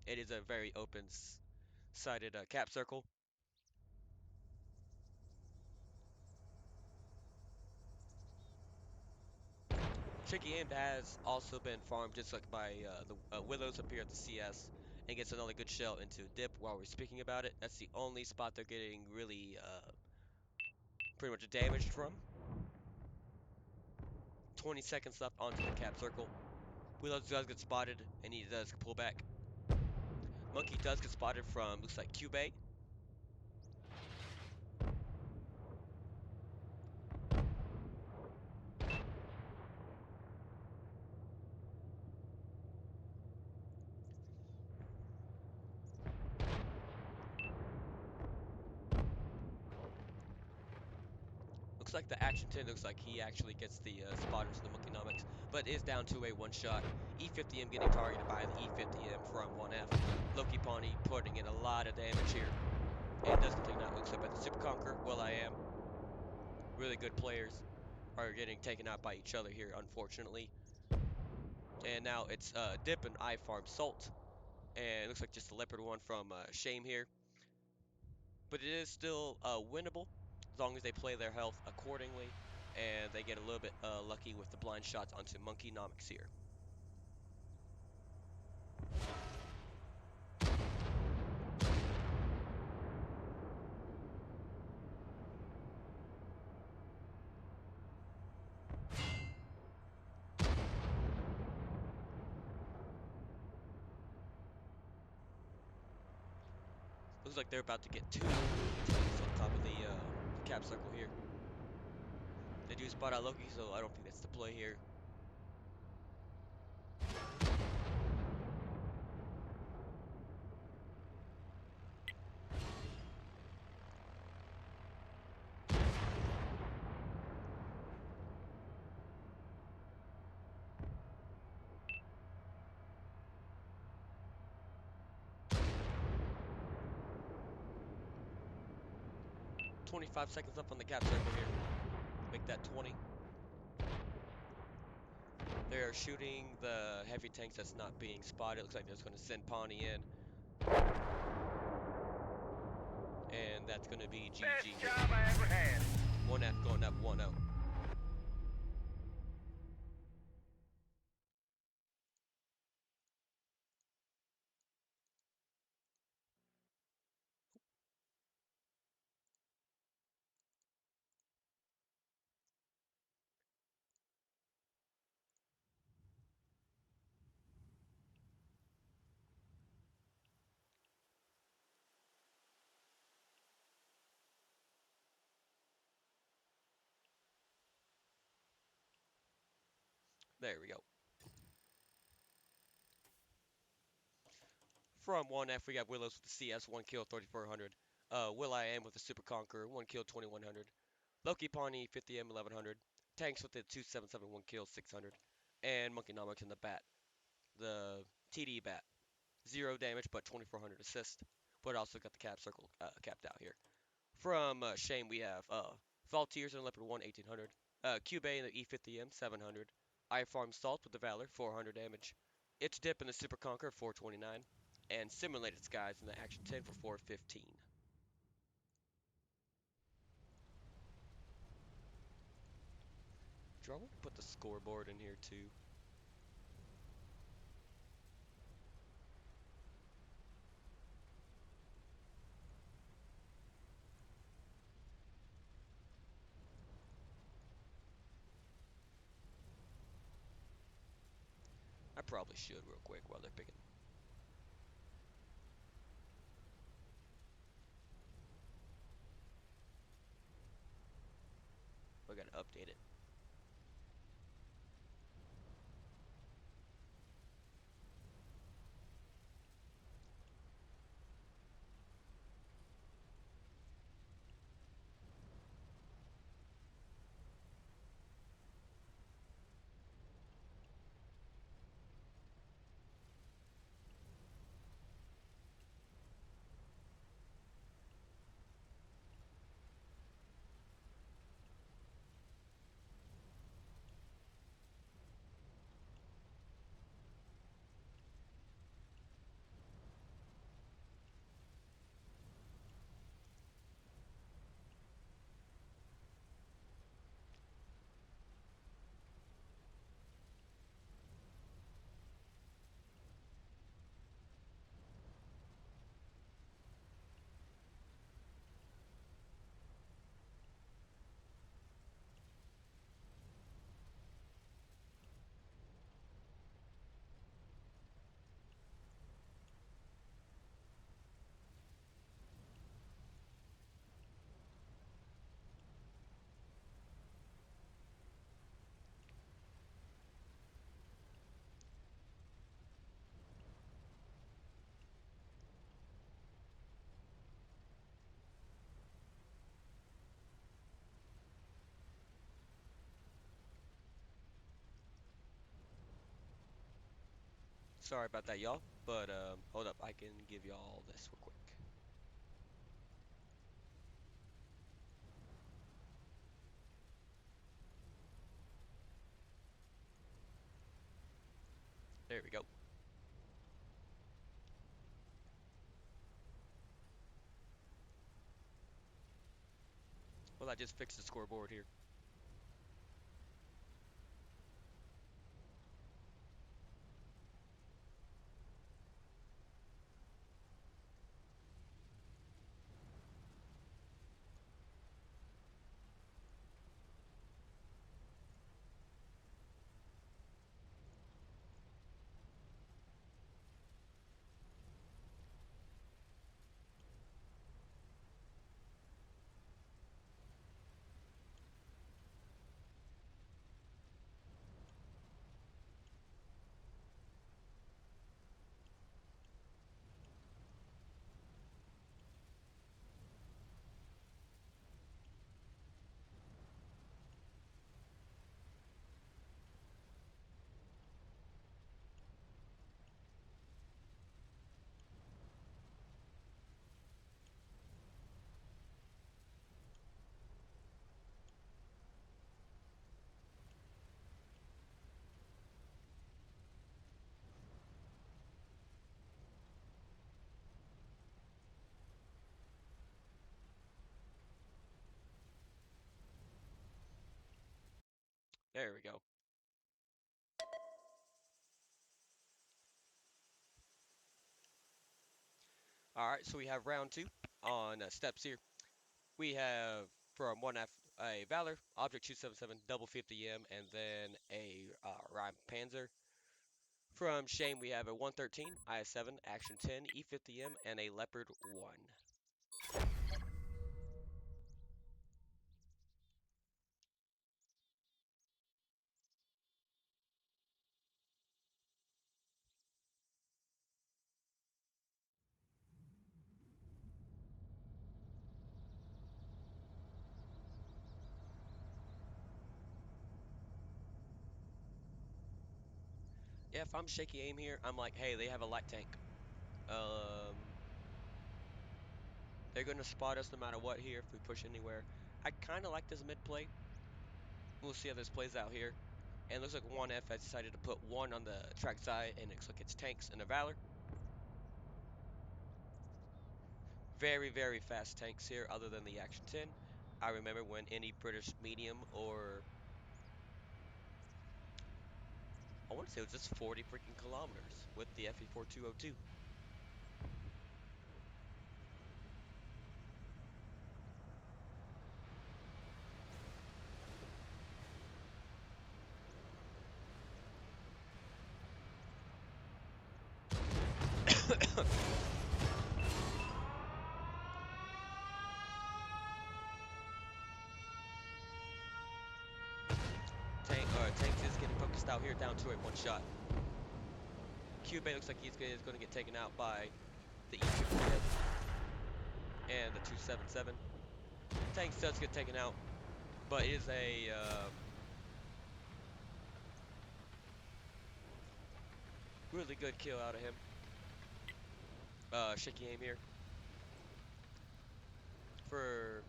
it is a very open-sided cap circle. Shaky Aim has also been farmed just like by the Willows up here at the CS and gets another good shell into Dip while we're speaking about it. That's the only spot they're getting really pretty much damaged from. 20 seconds left onto the cap circle. Willows does get spotted and he does pull back. Monkey does get spotted from looks like Cube. Looks like the Action 10 looks like he actually gets the spotters in the Monkeyonomics, but is down to a one-shot. E50M getting targeted by the E50M from 1F. Loki Pawnee putting in a lot of damage here. And does get taken out. Looks like by the Super Conquer. Well, I am. Really good players are getting taken out by each other here, unfortunately. And now it's Dip and I Farm Salt. And it looks like just the Leopard one from Shame here. But it is still winnable as long as they play their health accordingly. And they get a little bit lucky with the blind shots onto Monkeyonomics here. Looks like they're about to get two tanks on top of the cap circle here. They do spot out Loki, so I don't think that's the play here. "25 seconds left on the cap circle here. Make that 20. They're shooting the heavy tanks that's not being spotted. Looks like they're just going to send Pawnee in. And that's going to be Best GG here. job I ever had. 1F going up 1-0. There we go. From 1F, we got Willows with the CS, 1 kill, 3400. Will I Am with the Super Conqueror, 1 kill, 2100. Loki Pawnee, 50M, 1100. Tanks with the 277, 1 kill, 600. And Monkeynomics in the Bat, the TD Bat. 0 damage, but 2400 assist. But also got the cap circle capped out here. From Shame, we have Faultiers and Leopard 1, 1800. Cubey in the E50M, 700. I Farm Salt with the Valor, 400 damage. Itch Dip in the Super Conqueror, 429. And Simulated Skies in the Action 10 for 415. Do I want to put the scoreboard in here too? I probably should real quick while they're picking. I gotta update it. Sorry about that, y'all. But hold up, I can give y'all this real quick. There we go. Well, I just fixed the scoreboard here. There we go. All right, so we have round two on steps here. We have from 1F a Valor, Object 277, double 50M, and then a Rhyme Panzer. From Shame, we have a 113, IS-7, Action 10, E50M, and a Leopard 1. Yeah, if I'm shaky aim here, I'm like, hey, they have a light tank. Um, they're gonna spot us no matter what here if we push anywhere. I kind of like this mid play. We'll see how this plays out here. And it looks like 1F has decided to put one on the track side, and it looks like it's tanks and a Valor. Very, very fast tanks here, other than the Action 10. I remember when any British medium, or I want to say it was just 40 freaking kilometers with the FE4202. Tanks is getting focused out here down to a one shot. Cube looks like he's going to get taken out by the E50 and the 277. Tanks does get taken out, but it is a really good kill out of him. Shaky aim here for,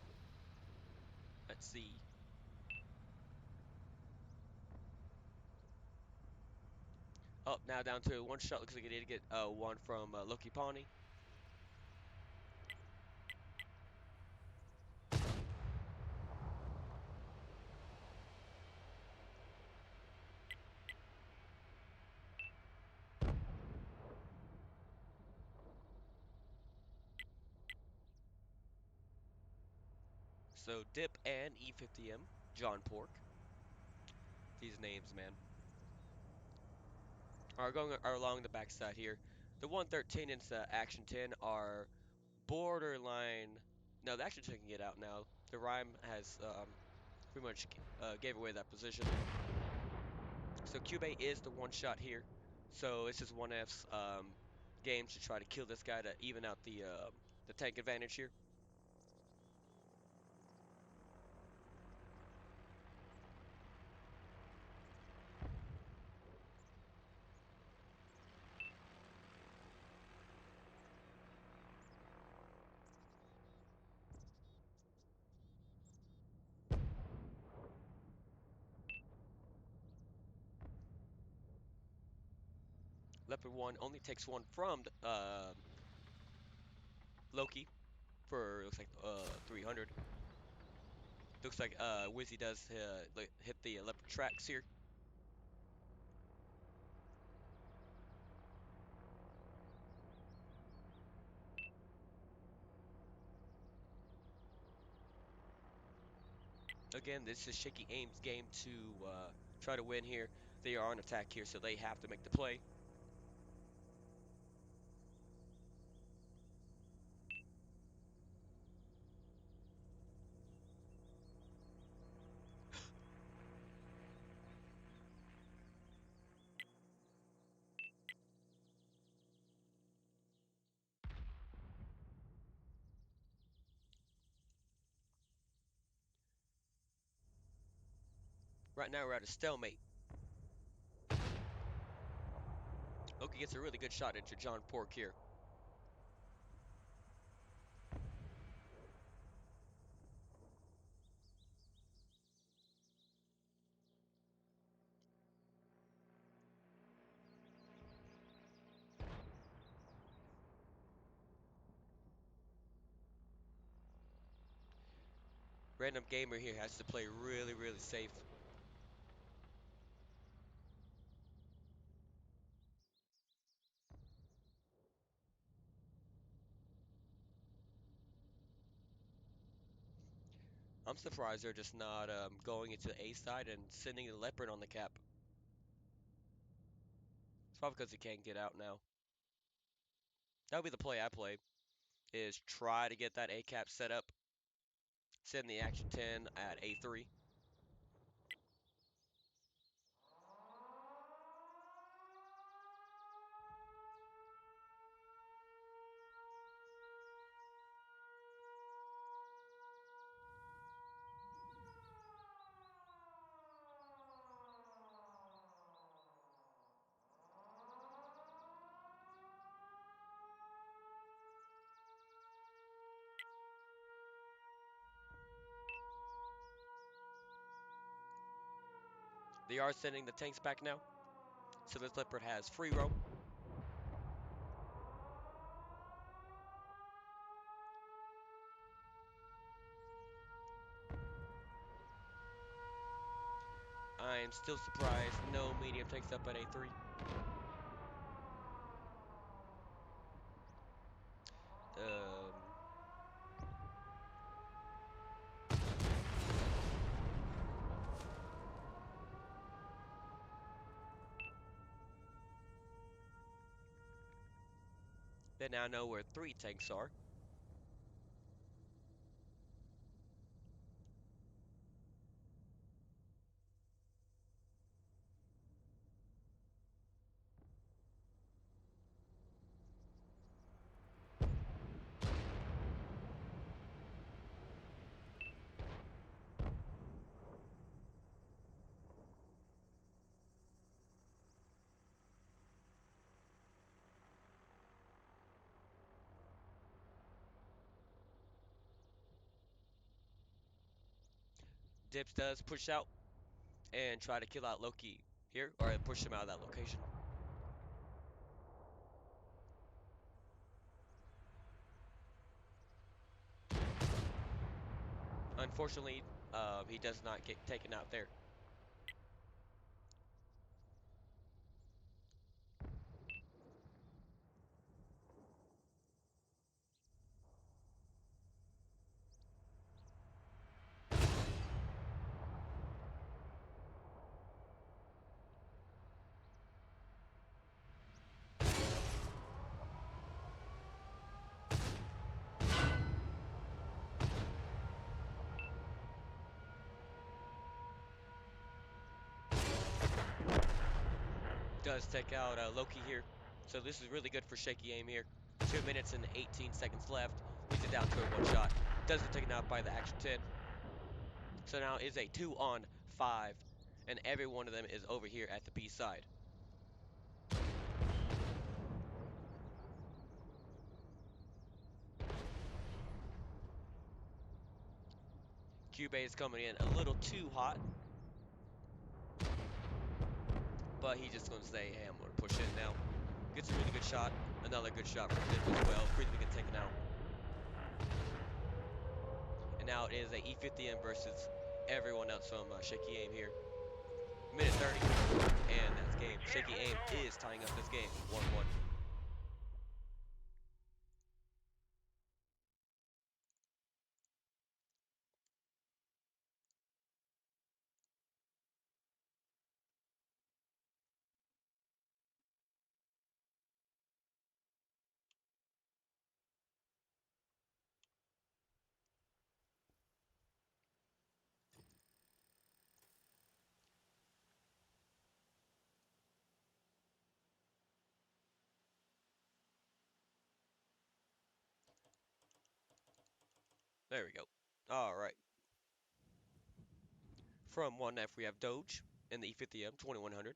let's see. Up now down to one shot. Looks like he did get one from Loki Pawnee. So Dip and E50M, John Pork. These names, man, are along the backside here. The 113 and Action 10 are borderline. No, the Action 10 can get out now. The Rhyme has pretty much gave away that position. So Cube is the one shot here. So this is 1F's game to try to kill this guy to even out the tank advantage here. Leopard 1 only takes one from Loki for looks like 300. Looks like Wizzy does hit the leopard tracks here. Again, this is Shaky Aim's game to try to win here. They are on attack here, so they have to make the play. Right now we're at a stalemate. Loki gets a really good shot into John Pork here. Random Gamer here has to play really, really safe. I'm surprised they're just not going into A side and sending the Leopard on the cap. It's probably because he can't get out now. That would be the play I play, is try to get that A cap set up, send the Action 10 at A3. They are sending the tanks back now, so this Leopard has free roam. I am still surprised no medium takes up at A3. Um, they now know where 3 tanks are. Dips does push out and try to kill out Loki here, or push him out of that location. Unfortunately, he does not get taken out there. Does take out Loki here. So this is really good for shaky aim here. 2 minutes and 18 seconds left. Leads it down to a one shot. Does get taken out by the Action 10. So now is a 2-on-5. And every one of them is over here at the B side. Cube is coming in a little too hot. But he's just going to say, hey, I'm going to push in now. Gets a really good shot. Another good shot from Dip as well. Briefly get taken out. And now it is a E50M versus everyone else from Shaky Aim here. Minute 30. And that's game. Shaky Aim is tying up this game. 1-1. There we go. All right. From 1F, we have Doge in the E50M, 2100.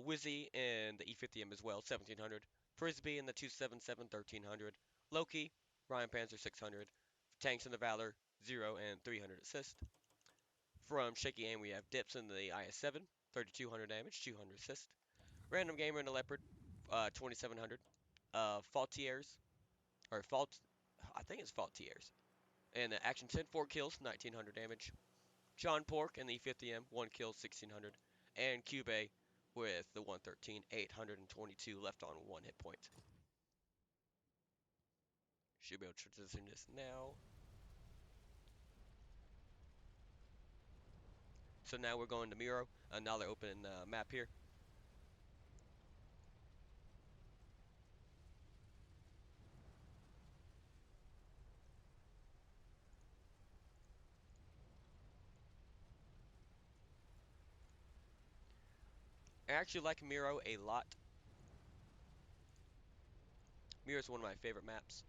Wizzy in the E50M as well, 1700. Frisbee in the 277, 1300. Loki, Ryan Panzer, 600. Tanks in the Valor, 0 and 300 assist. From Shaky Aim, we have Dips in the IS-7, 3200 damage, 200 assist. Random Gamer in the Leopard, 2700. Faultiers, or Fault, I think it's Faultiers. And the Action 10, 4 kills, 1900 damage. John Pork in the E50M, 1 kill, 1600. And Cube with the 113, 822 left on 1 hit point. Should be able to transition this now. So now we're going to Miro, another open map here. I actually like Miro a lot. Miro is one of my favorite maps.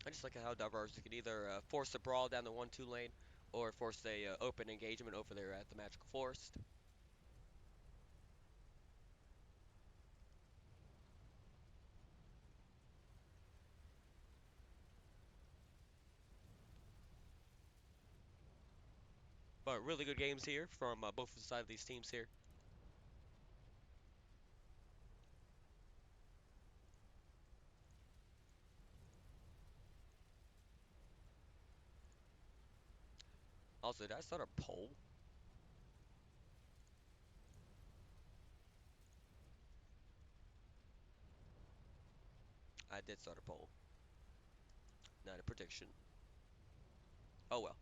I just like how diverse you can either force a brawl down the 1-2 lane or force a open engagement over there at the Magical Forest. But really good games here from both sides of these teams here. Also, did I start a poll? I did start a poll, not a prediction. Oh well.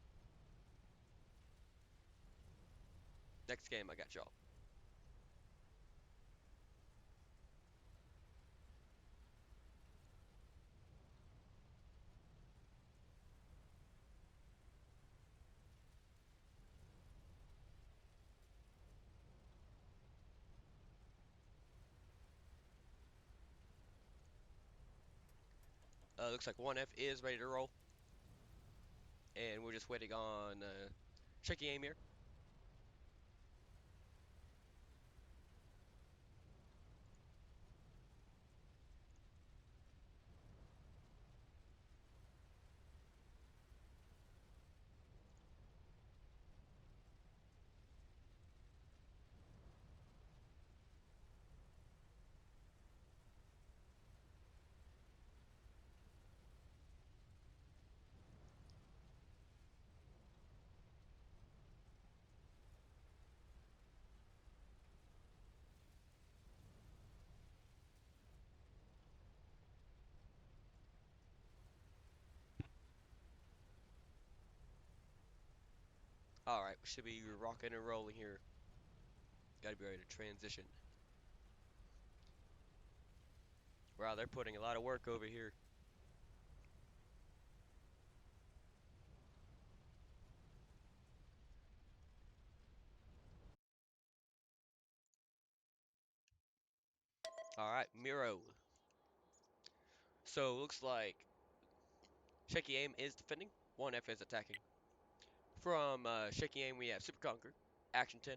Next game, I got y'all. Looks like 1F is ready to roll, and we're just waiting on shaky aim here. All right, we should be rocking and rolling here. Got to be ready to transition. Wow, they're putting a lot of work over here. All right, Miro. So looks like shaky aim is defending. 1F is attacking. From shaky aim, we have Super Conquer, Action 10,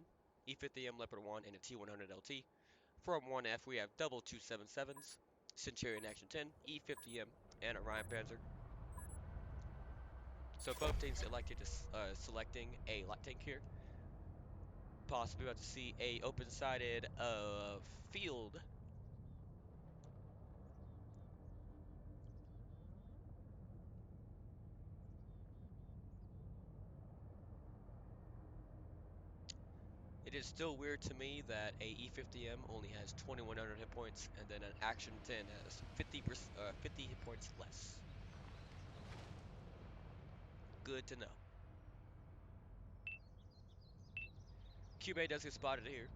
E50M Leopard 1, and a T100 LT. From 1F, we have double 277s, Centurion Action 10, E50M, and a Ryan Panzer. So both teams elected to selecting a light tank here. Possibly about to see a open-sided field. It is still weird to me that a E50M only has 2100 hit points, and then an Action 10 has 50 hit points less. Good to know. Cube does get spotted here.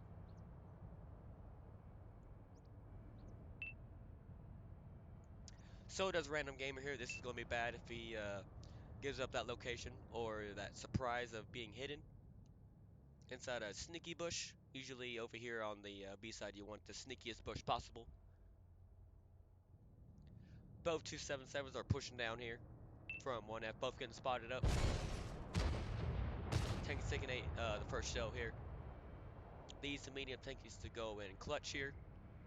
So does Random Gamer here. This is going to be bad if he gives up that location or that surprise of being hidden inside a sneaky bush. Usually over here on the B side, you want the sneakiest bush possible. Both 277s are pushing down here from 1F, both getting spotted up. Tank's taking the first shell here. These the medium tank needs to go in clutch here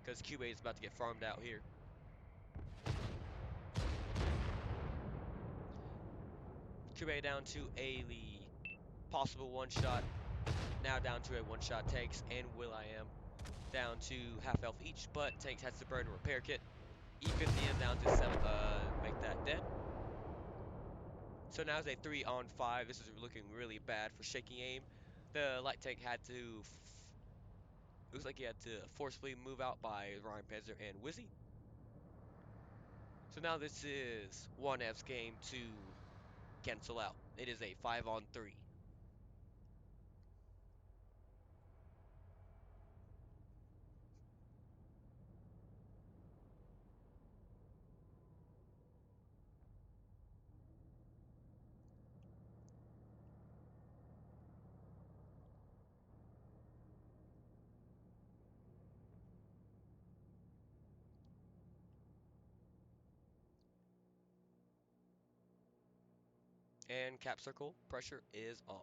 because QA is about to get farmed out here. QA down to a possible one shot. Now down to a one shot tanks and will.i.am down to half health each, but tanks has to burn a repair kit. E50M down to 7, make that dead. So now it's a 3-on-5. This is looking really bad for shaking aim. The light tank had to Looks like he had to forcefully move out by Ryan Panzer and Wizzy. So now this is 1F's game to cancel out. It is a 5-on-3. And cap circle pressure is on.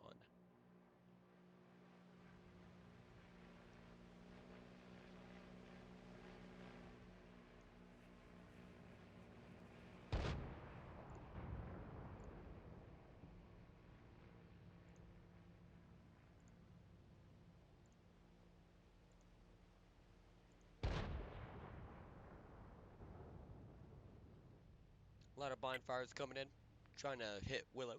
A lot of blind fires coming in, trying to hit Willows.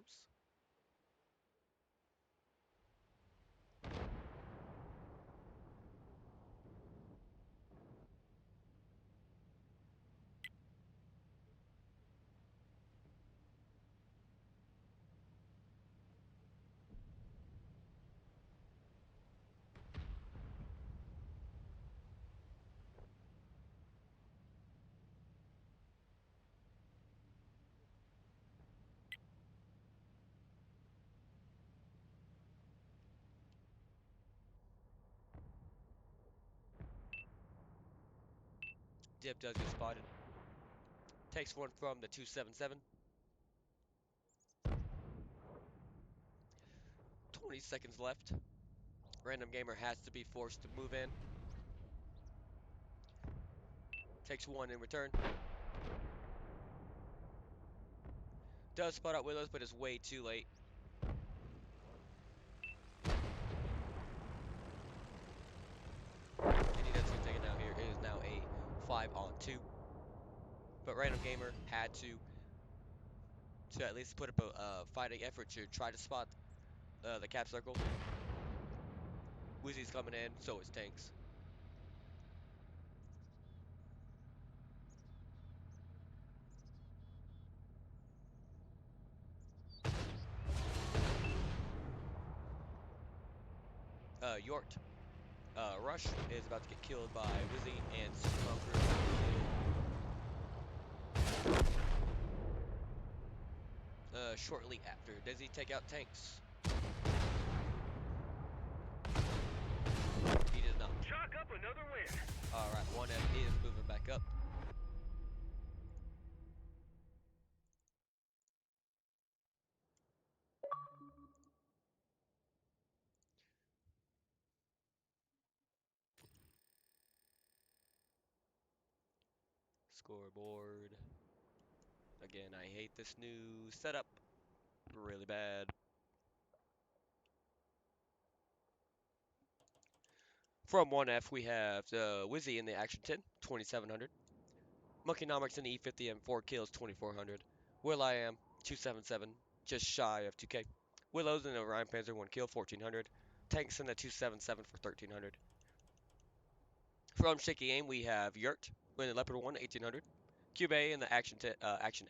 Dip does get spotted. Takes one from the 277. 20 seconds left. Random gamer has to be forced to move in. Takes one in return. Does spot out Willows, but is way too late. And he does get taken out here. It is now a 5-on-2. But Random Gamer had to at least put up a fighting effort to try to spot the cap circle. Woozy's coming in, so is Tanks. Yort. Rush is about to get killed by Wizzy and Conqueror. Shortly after, does he take out Tanks? He does not. Chalk up another win. Alright, 1F is moving back up. Scoreboard. Again, I hate this new setup. Really bad. From 1F, we have Wizzy in the Action 10, 2700. Monkeynomics in the E50 and 4 kills, 2400. Will I Am, 277, just shy of 2k. Willows in the Ryan Panzer, 1 kill, 1400. Tanks in the 277 for 1300. From Shaky Aim, we have Yurt in the Leopard 1, 1800. Cube A in the Action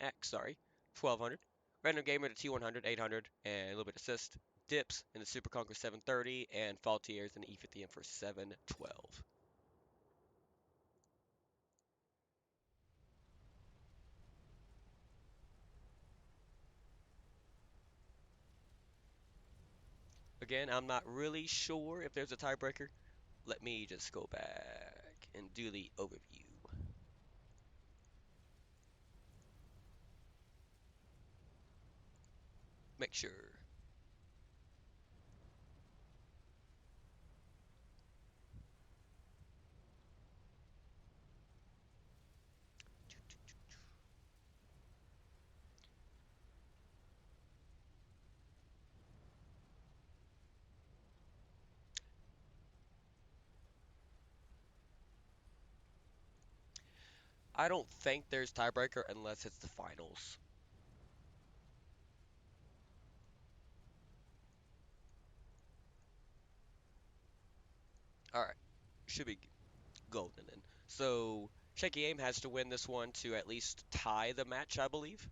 X, 1200. Random Gamer to T100, 800, and a little bit of assist. Dips in the Super Conquer 730, and Faultiers in the E50M for 712. Again, I'm not really sure if there's a tiebreaker. Let me just go back and do the overview. Make sure. I don't think there's tiebreaker unless it's the finals. All right. should be golden then. So Shaky Aim has to win this one to at least tie the match, I believe.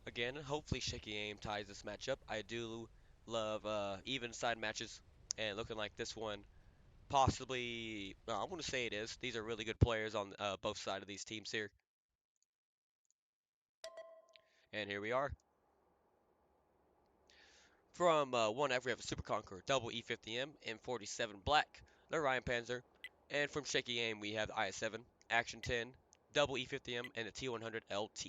Again, hopefully Shaky Aim ties this matchup. I do love even side matches, and looking like this one possibly, I'm going to say it is. These are really good players on both sides of these teams here. And here we are. From 1F, we have a Super Conqueror, double E50M, M47 Black, the Ryan Panzer. And from Shaky Aim, we have the IS-7, Action 10, double E50M, and the T100 LT.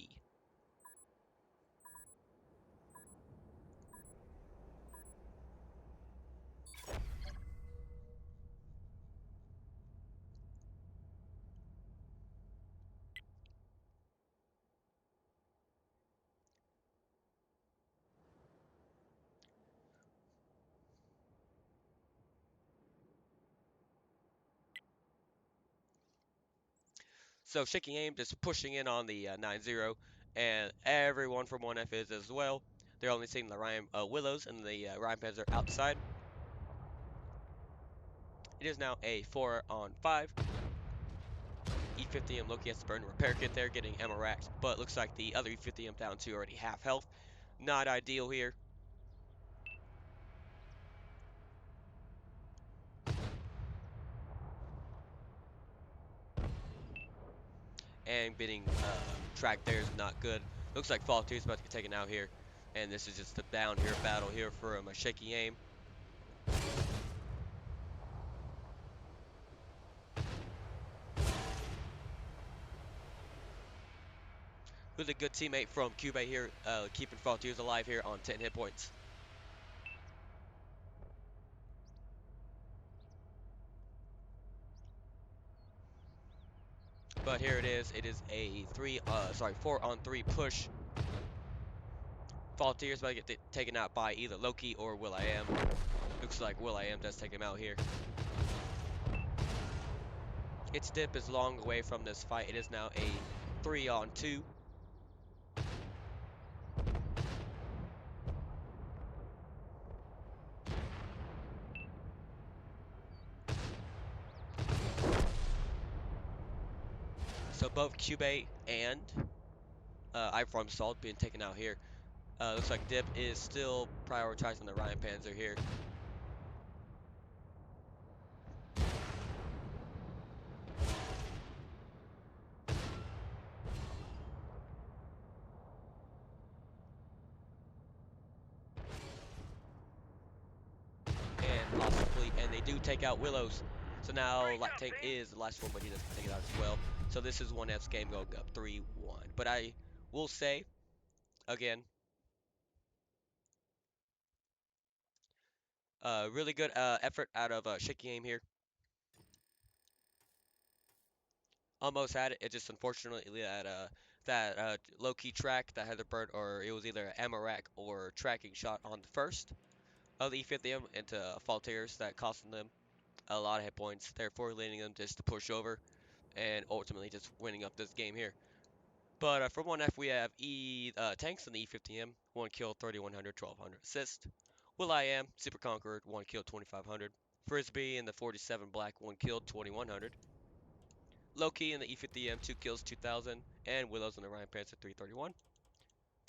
So Shaky Aim just pushing in on the 9-0, and everyone from 1F is as well. They're only seeing the Ryan Willows and the Ryan Panzer outside. It is now a 4 on 5. E50M Loki has to burn a repair kit there, getting Emma racked, but looks like the other E50M down to already half health. Not ideal here. And getting tracked there is not good. Looks like Fall 2 is about to get taken out here. And this is just a down here battle here for a Shaky Aim. Really good teammate from Cube here, keeping Fall 2 alive here on 10 hit points. But here it is. It is a 4 on 3 push. Fall 2 is about to get taken out by either Loki or Will.i.am. Looks like Will.i.am does take him out here. Its dip is long away from this fight. It is now a 3 on 2. So both Cube and iFarm Salt being taken out here. Looks like Dip is still prioritizing the Ryan Panzer here. And they do take out Willows. So now Light Tank is the last one, but he doesn't take it out as well. So this is 1F's game going up 3-1. But I will say, again, really good effort out of Shaky Aim here. Almost had it. It just unfortunately that low-key track that had the bird, or it was either an Amarak or tracking shot on the first of the E50M into Faultiers that costing them a lot of hit points, therefore leading them just to push over and ultimately just winning up this game here. But for 1F, we have Tanks in the E50M, 1 kill, 3100, 1200 assist. Will.i.am, Super Conqueror, 1 kill, 2500. Frisbee in the 47 Black, 1 kill, 2100. Loki in the E50M, 2 kills, 2000. And Willows in the Ryan Pants at 331.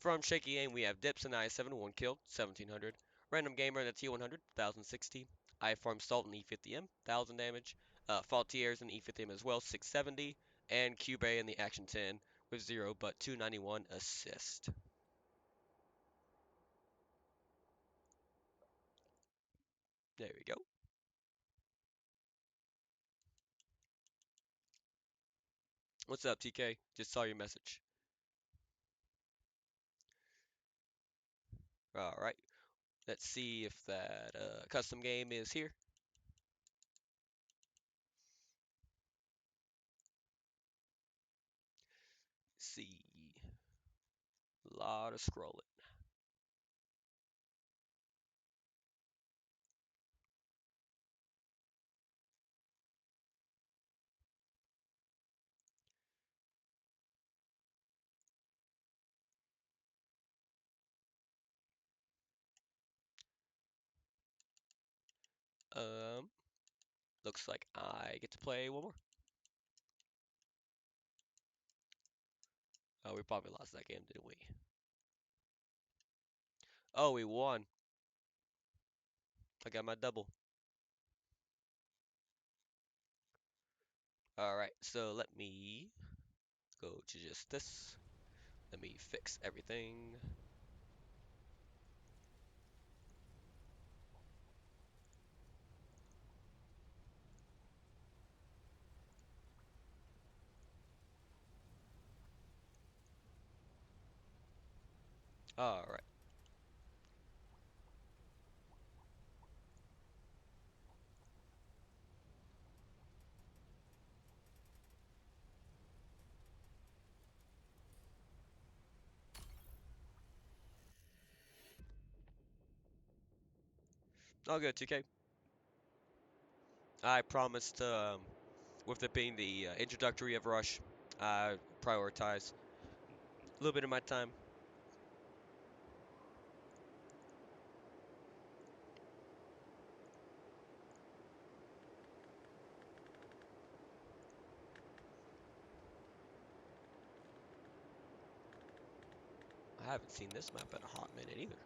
From Shaky Aim, we have Dips in I7, 1 kill, 1700. Random Gamer in the T100, 1060. iFarm Salt in E50M, 1000 damage. Faultiers in E50M as well, 670. And Cube in the Action 10 with 0 but 291 assist. There we go. What's up, TK? Just saw your message. All right. Let's see if that custom game is here. See. A lot of scrolling. Um, Looks like I get to play one more. Oh, we probably lost that game, didn't we? Oh, we won. I got my double. All right, so let me go to just this. Let me fix everything. All right. All good, TK. I promised, with it being the introductory of Rush, I prioritize a little bit of my time. I haven't seen this map in a hot minute either.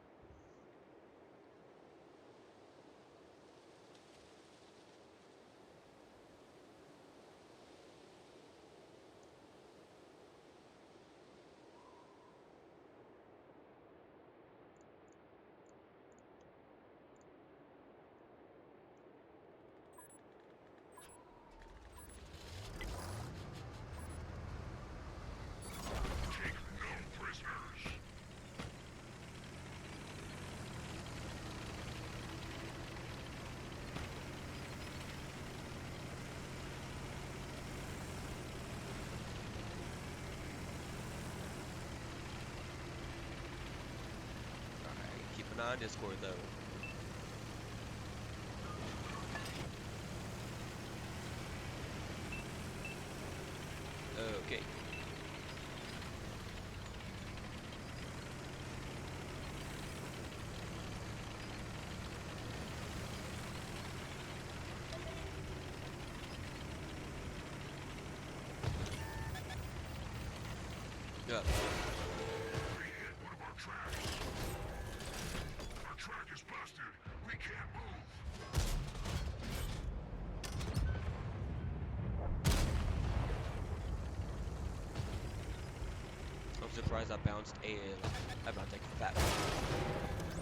Alright, keep an eye on Discord though. Okay. Yeah. We hit one of our tracks. Our track is busted. We can't move. I'm surprised I bounced a. I'm about to take a fat.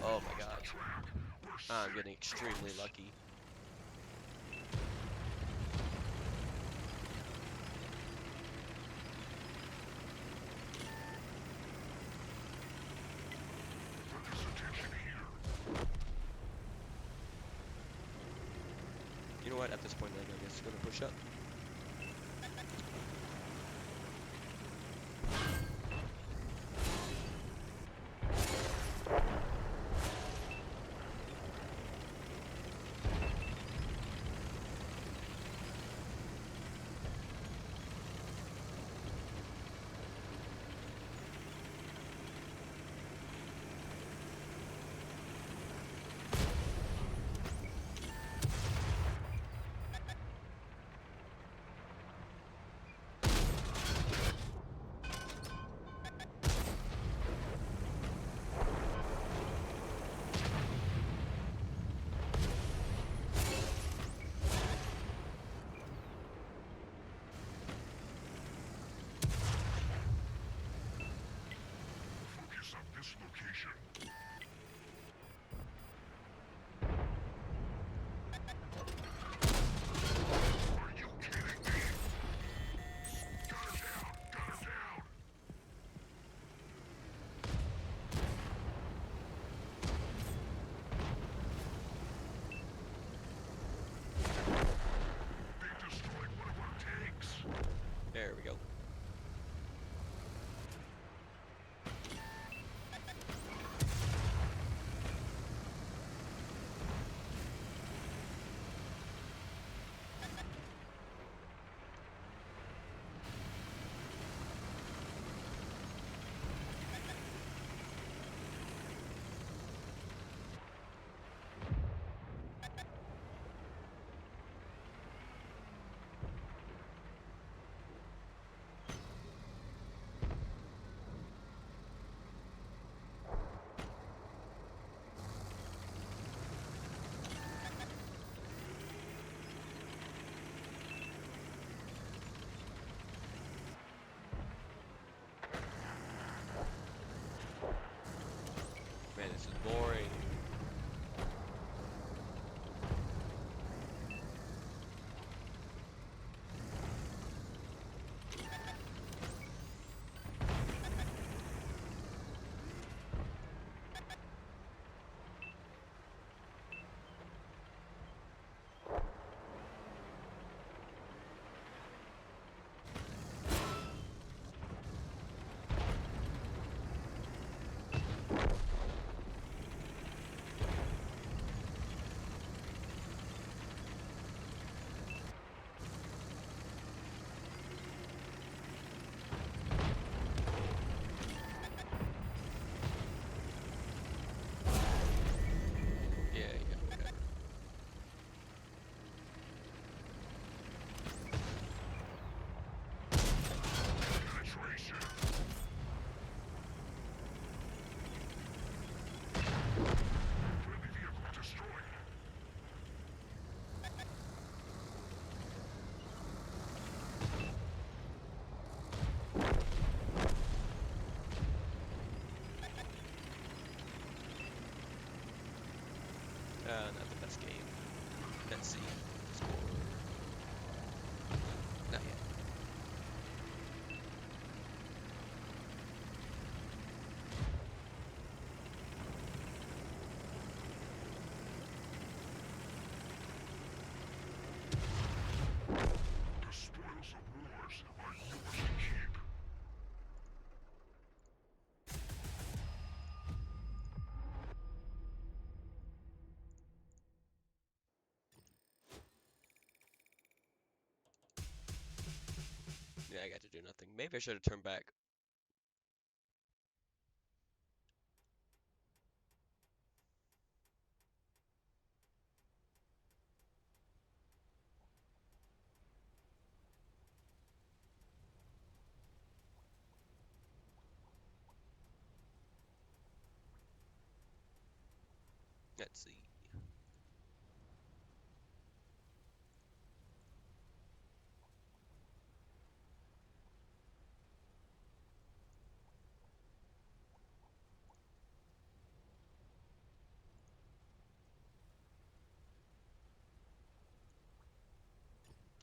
Oh my god. Track. We're I'm sick. getting extremely lucky. Focus attention here. You know what? At this point, then I guess gonna push up. Focus on this location. Are you kidding me? Got him down. This is boring. Yeah, yeah, whatever. Penetration. Friendly vehicle destroyed. Not the best game. Let's see. Score. Not yet. The spoils of wars are yours to keep. Yeah, I got to do nothing. Maybe I should have turned back. Let's see.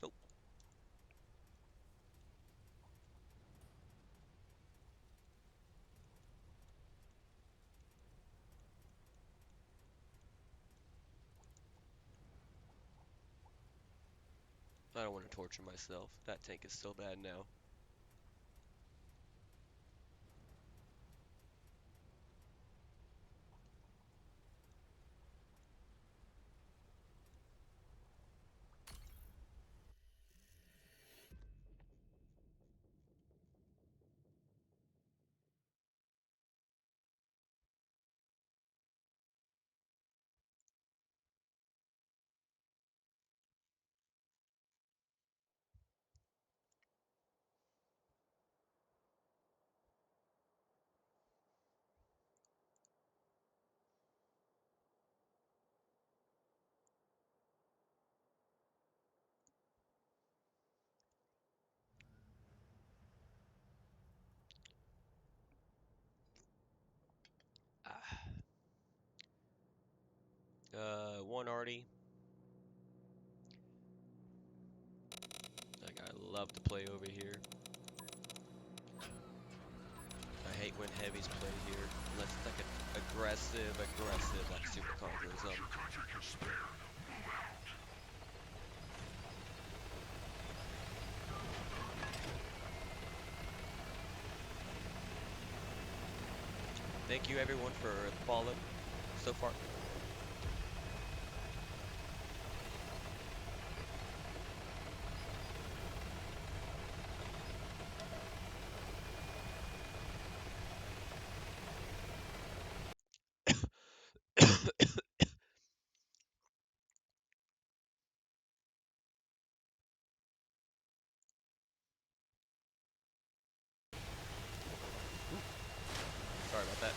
Oh, I don't want to torture myself. That tank is so bad now. Ah. One arty. Like, I love to play over here. I hate when heavies play here. Unless it's like an aggressive, like Super Conquer or What something. your country can spare. Move out. Thank you everyone for the follow so far. Ooh, sorry about that.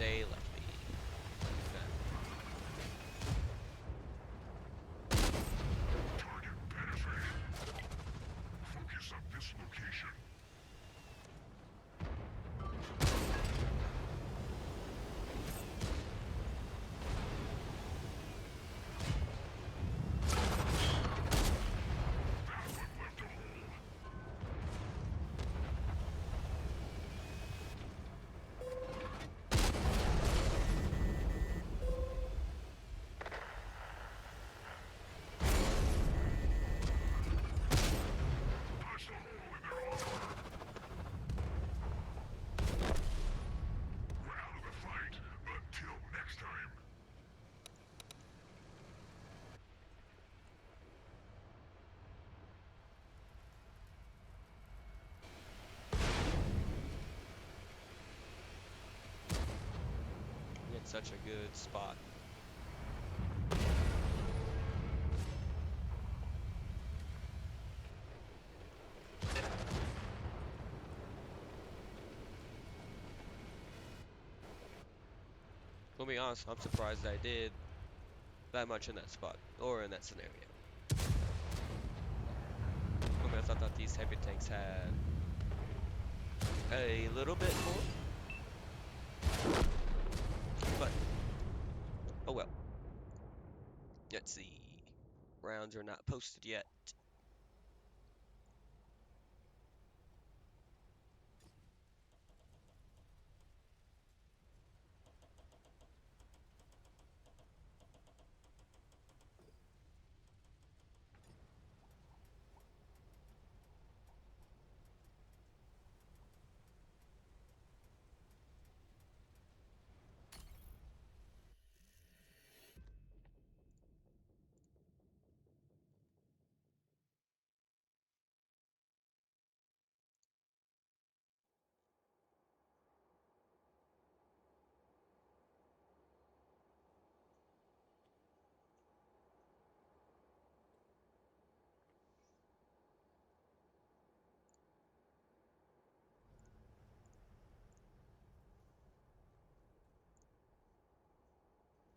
they left me. Okay. Target penetrated. Focus on this location. That one left a hole. Punch the hole in their armor. We're out of the fight. Until next time. We had such a good spot. To be honest, I'm surprised I did that much in that spot or in that scenario. I mean, I thought that these heavy tanks had a little bit more, but oh well. Let's see. Rounds are not posted yet.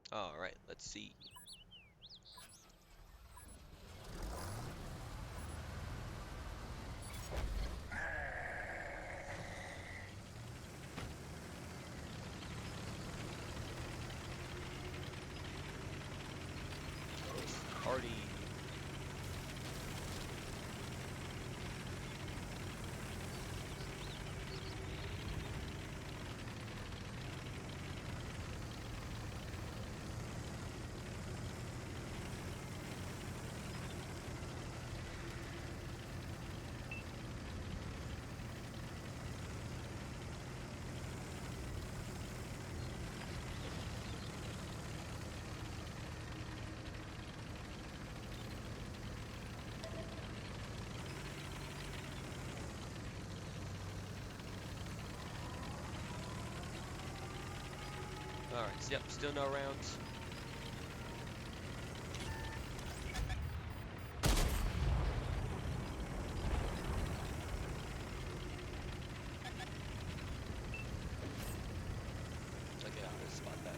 All right, let's see. Party. All right, so yep, still no rounds. Okay, I'm gonna spot that.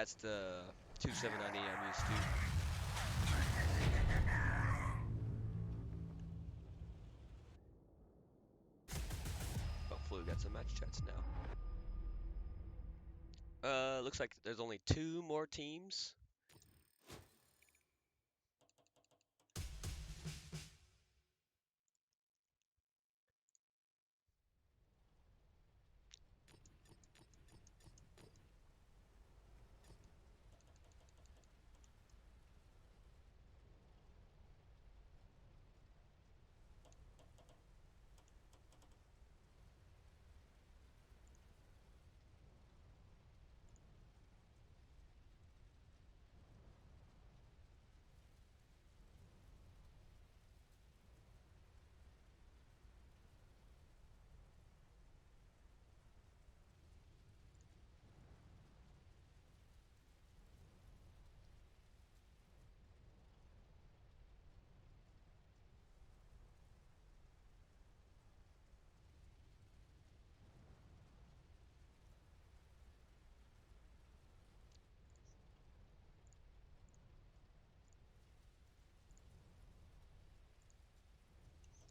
That's the 2790 I'm used to. Hopefully we got some match chats now. Looks like there's only two more teams.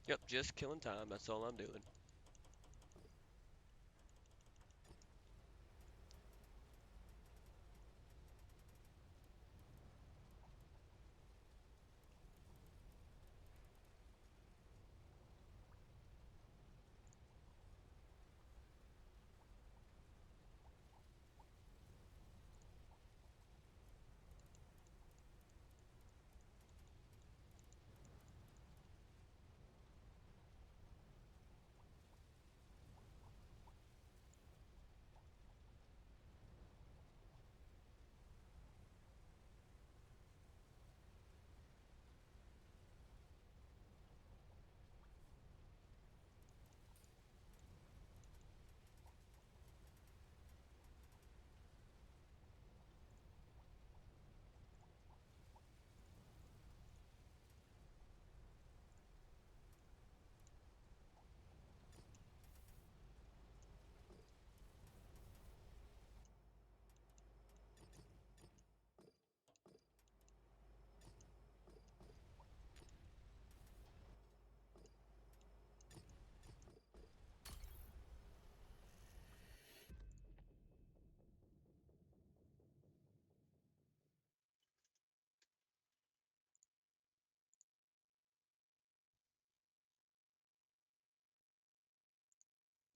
Yep, just killing time. That's all I'm doing.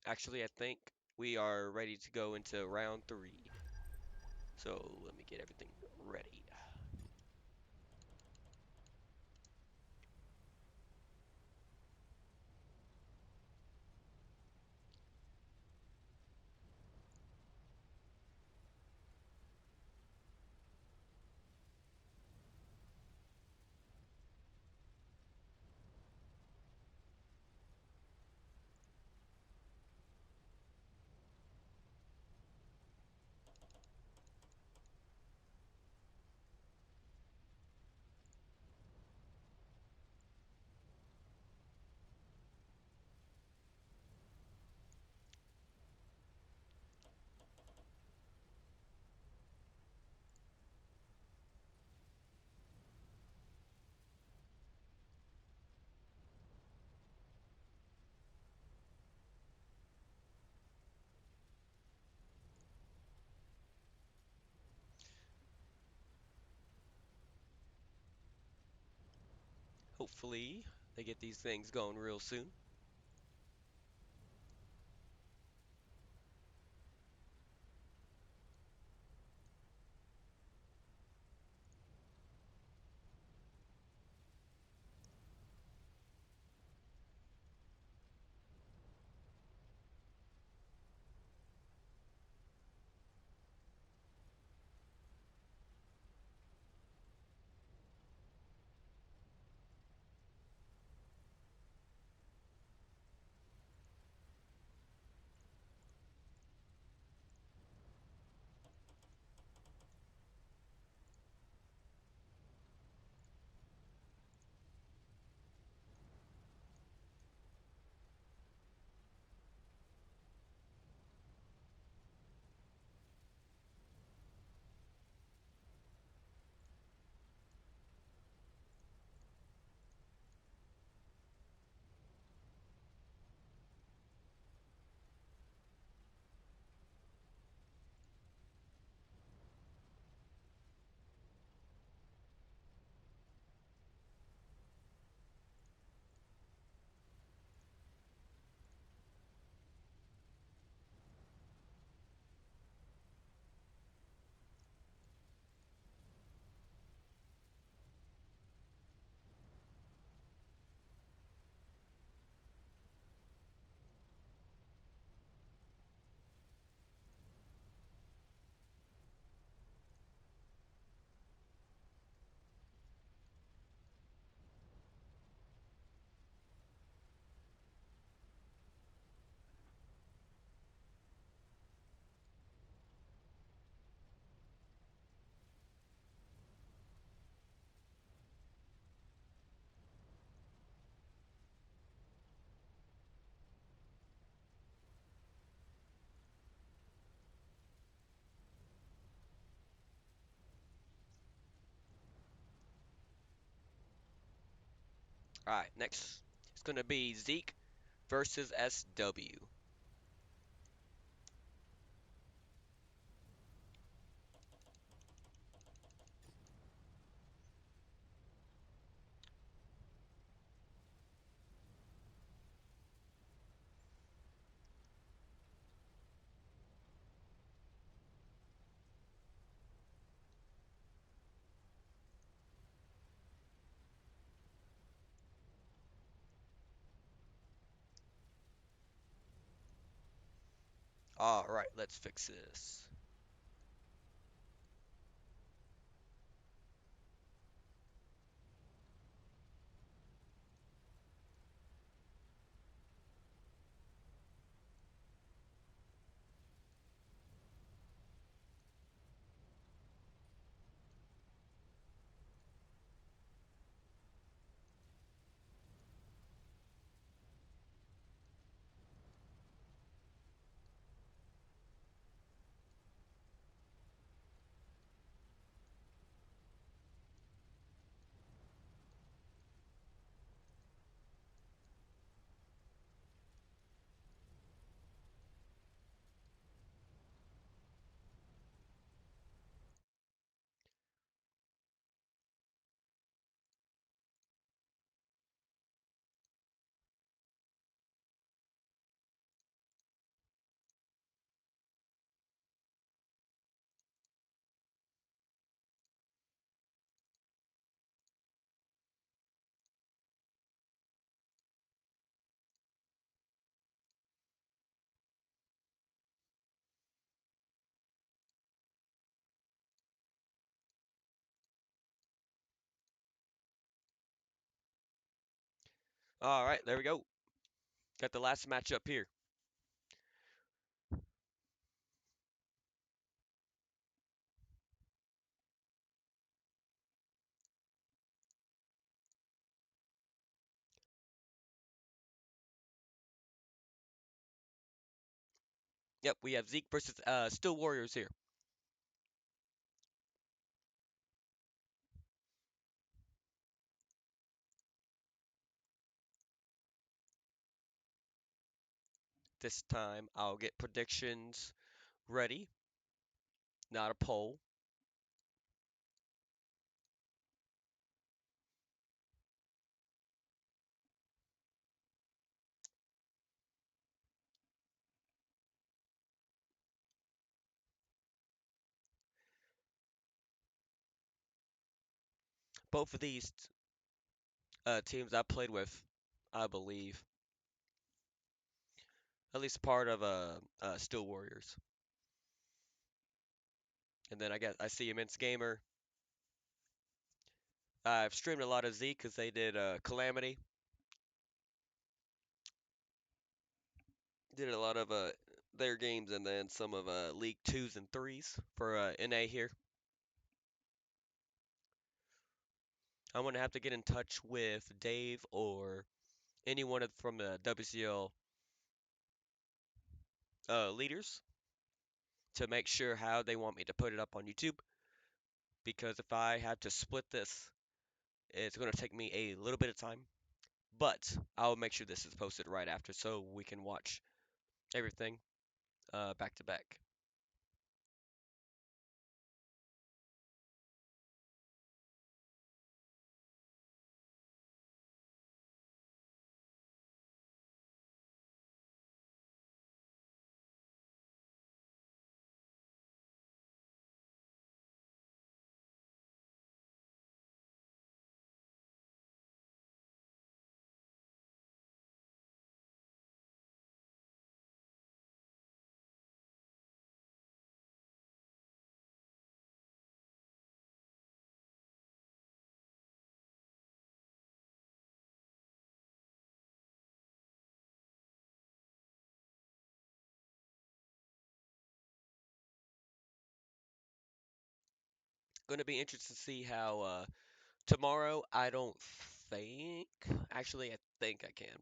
Actually, I think we are ready to go into round three. So let me get everything ready. Hopefully they get these things going real soon. All right, next it's gonna be Zeke versus SW. All right, let's fix this. All right, there we go. Got the last matchup here. Yep, we have Zeke versus Steel Warriors here. This time I'll get predictions ready, not a poll. Both of these teams I played with, I believe, at least part of Steel Warriors. And then I guess I see Immense Gamer. I've streamed a lot of Zeke because they did Calamity. Did a lot of their games and then some of League 2s and 3s for NA here. I'm gonna have to get in touch with Dave or anyone from the WCL leaders to make sure how they want me to put it up on YouTube. Because if I have to split this, it's gonna take me a little bit of time. But I'll make sure this is posted right after so we can watch everything back to back. Gonna be interested to see how tomorrow. I don't think. Actually, I think I can.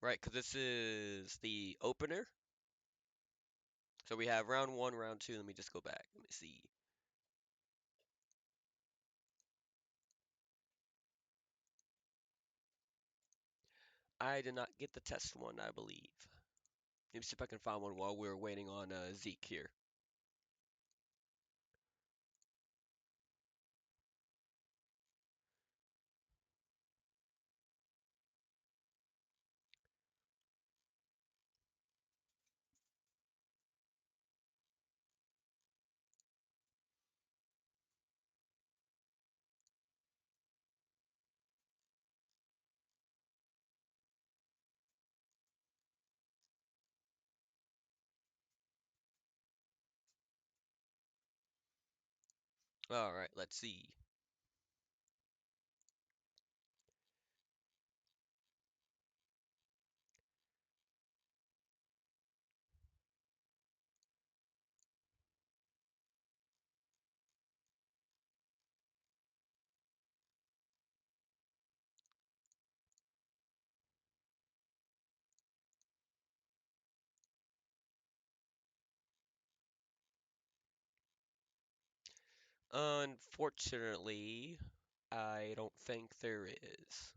Right, because this is the opener. So we have round one, round two. Let me just go back. Let me see. I did not get the test one, I believe. Let me see if I can find one while we're waiting on Zeke here. All right, let's see. Unfortunately, I don't think there is.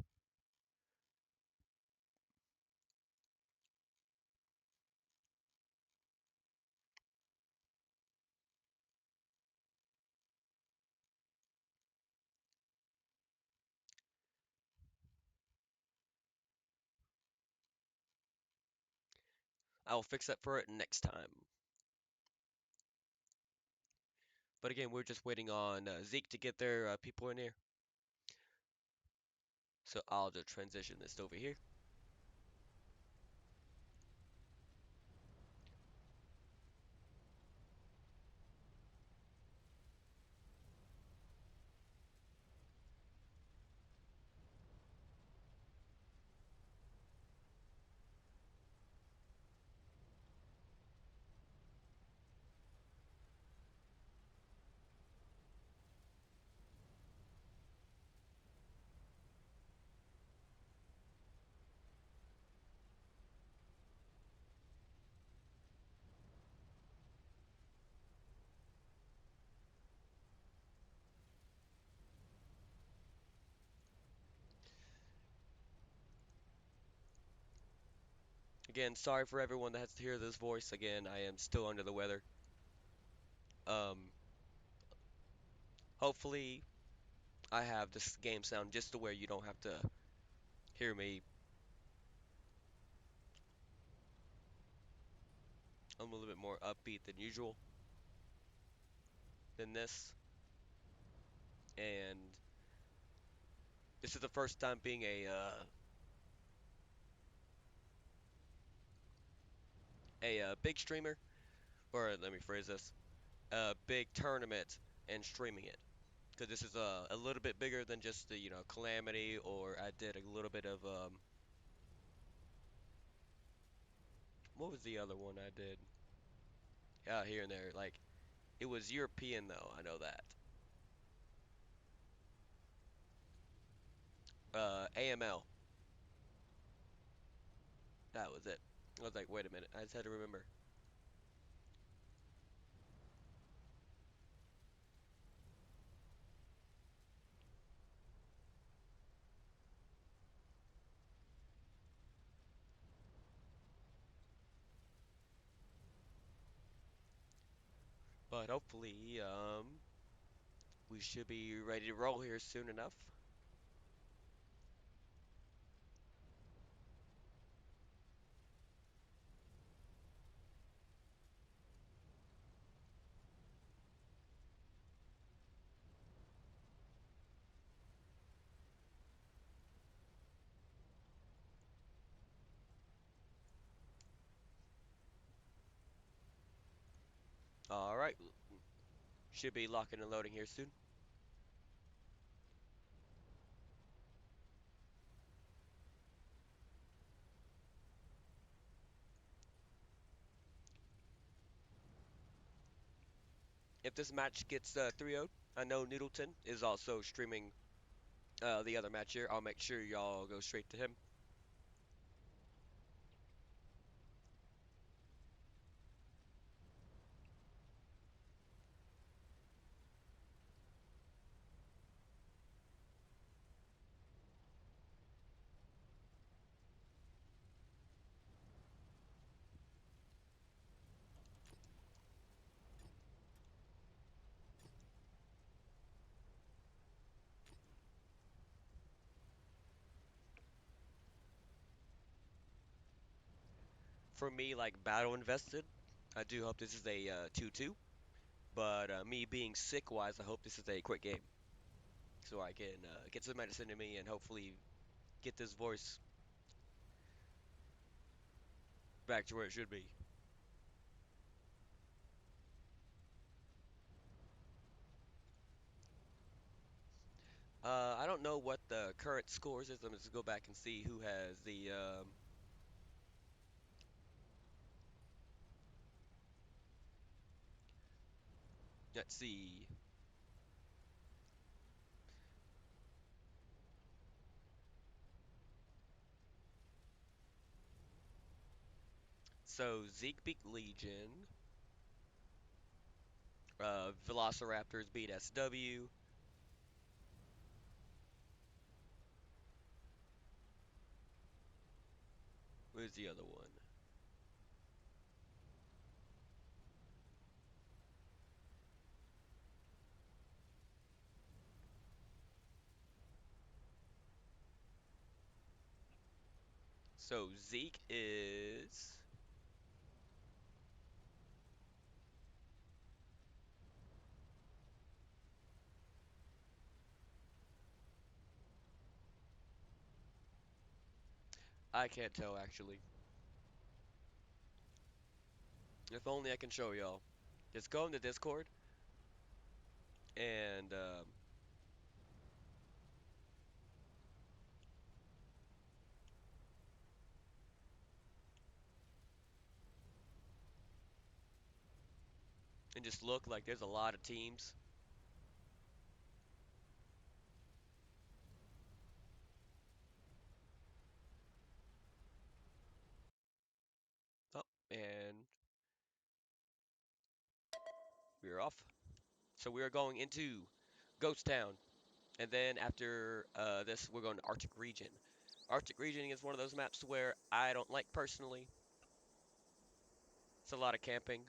I'll fix that for it next time. But again, we're just waiting on Zeke to get their people in here. So I'll just transition this over here. Again, sorry for everyone that has to hear this voice. Again, I am still under the weather. Um, Hopefully I have this game sound just to where you don't have to hear me. I'm a little bit more upbeat than usual than this. And this is the first time being a big streamer, or let me phrase this, a big tournament and streaming it. Because this is a little bit bigger than just the, Calamity, or I did a little bit of, what was the other one I did? Here and there. Like, it was European though, I know that. AML, that was it. I was like, wait a minute, I just had to remember. But hopefully, we should be ready to roll here soon enough. All right, should be locking and loading here soon. If this match gets 3-0, I know Noodleton is also streaming the other match here. I'll make sure y'all go straight to him. for me, like battle invested, I do hope this is a 2-2. But me being sick wise, I hope this is a quick game so I can get some medicine in me and hopefully get this voice back to where it should be. I don't know what the current scores is. Let me just go back and see who has the. Let's see. So Zeke beat Legion. Velociraptors beat SW. Where's the other one? So Zeke is. I can't tell actually. If only I can show y'all. Just go into Discord and just look. Like there's a lot of teams. Oh, and we're off. So we are going into Ghost Town, and then after this, we're going to Arctic Region. Arctic Region is one of those maps where I don't like personally. It's a lot of camping,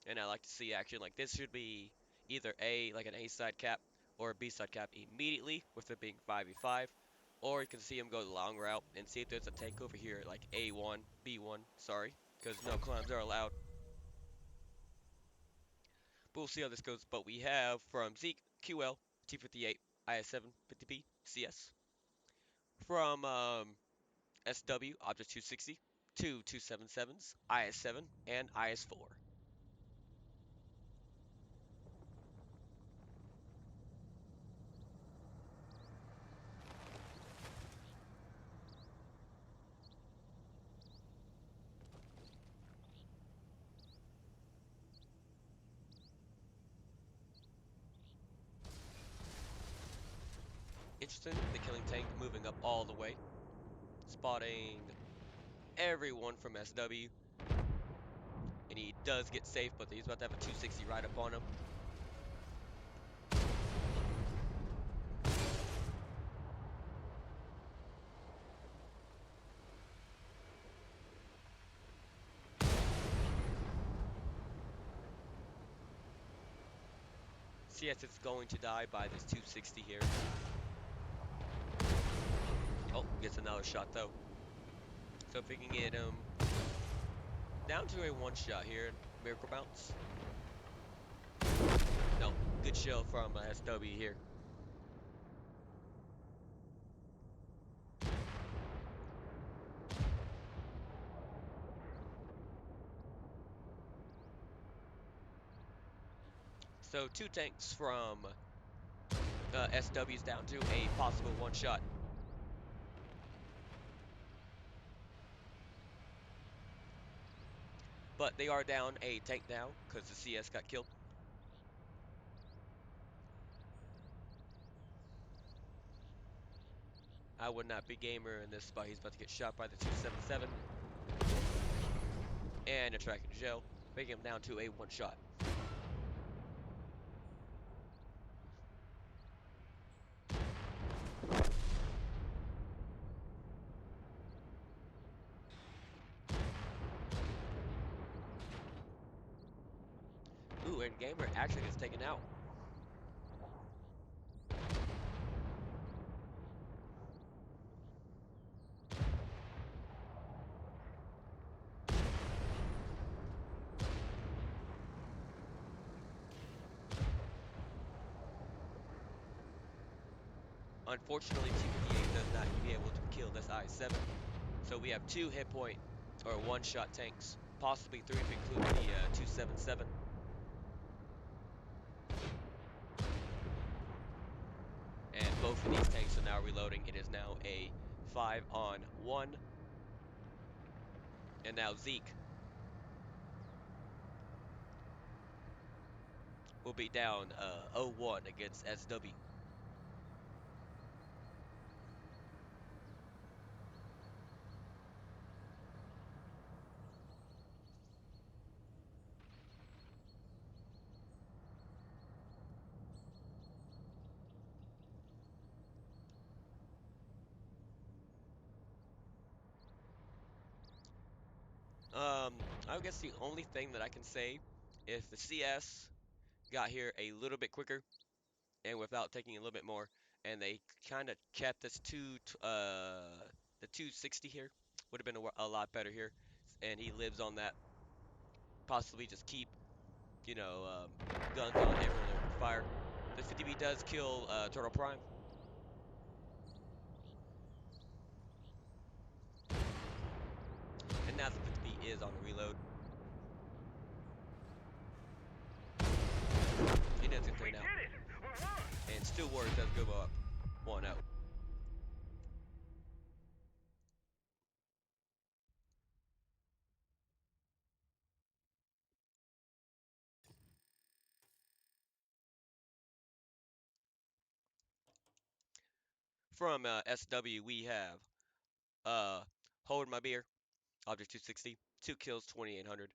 and I like to see action. Like this should be either like an A side cap, or a B side cap immediately, with it being 5v5. Or you can see him go the long route and see if there's a tank over here, like A1, B1, sorry, because no climbs are allowed. But we'll see how this goes. But we have from Zeke, QL, T58, IS7, 50B, CS. From SW, Object 260, two 277s, IS7, and IS4. Interesting, the killing tank moving up all the way, spotting everyone from SW, and he does get safe, but he's about to have a 260 right up on him. CS is going to die by this 260 here. Oh, gets another shot though. So if we can get him down to a one shot here, Miracle Bounce. No, good shield from SW here. So two tanks from SW's down to a possible one shot. But they are down a tank now because the CS got killed. I would not be gamer in this spot. He's about to get shot by the 277 and a tracking gel, making him down to a one shot. Ooh, and gamer actually gets taken out. Unfortunately, T58 does not be able to kill this I-7, so we have two hit point or one-shot tanks, possibly three if we include the 277. And both of these tanks are now reloading. It is now a 5-on-1, and now Zeke will be down 0-1 against SW. I guess the only thing that I can say, if the CS got here a little bit quicker and without taking a little bit more, and they kind of kept this the 260 here, would have been a lot better here. And he lives on that. Possibly just keep, guns on everyone that would fire. The 50B does kill Turtle Prime. And now the 50B is on the reload. He does get taken out. And Still Warriors does go up 1-0. From SW, we have uh, Hold My Beer, Object 260, 2 kills, 2800.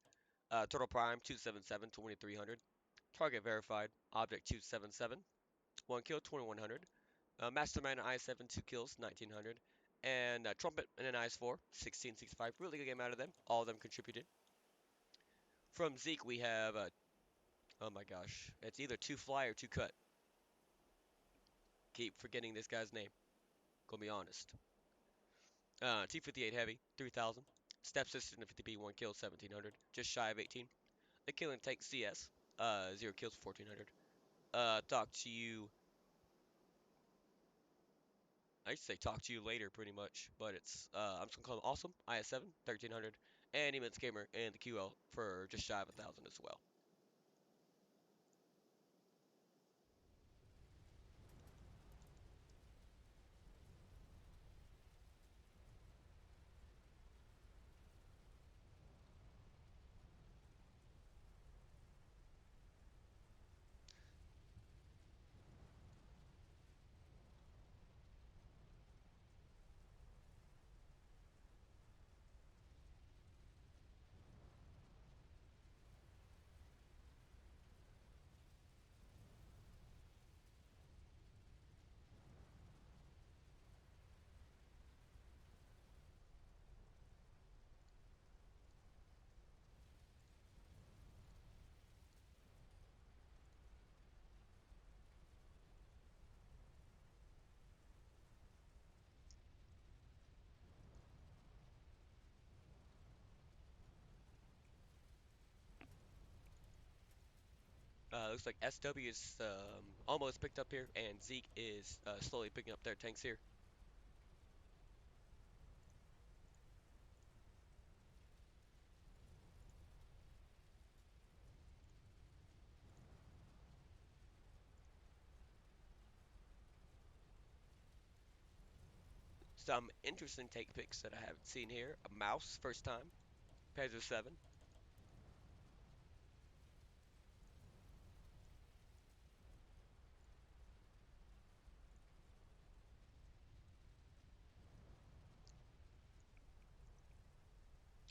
Turtle Prime, 277, 2300. Target Verified, Object 277, 1 kill, 2100. Mastermind I7, 2 kills, 1900. And Trumpet and an IS4, 1665. Really good game out of them. All of them contributed. From Zeke, we have, oh my gosh, it's either 2 fly or 2 cut. Keep forgetting this guy's name. Gonna be honest. T58 Heavy, 3000. Step Sister in the 50B, 1 kill, 1700. Just shy of 18. The Killing Tank CS, 0 kills, 1400. Talk to you. I used to say talk to you later, pretty much, but I'm just gonna call him Awesome. IS7, 1300, and Immense Gamer and the QL for just shy of 1,000 as well. Looks like SW is almost picked up here, and Zeke is slowly picking up their tanks here. Some interesting take picks that I haven't seen here. A Mouse, first time. Panzer 7.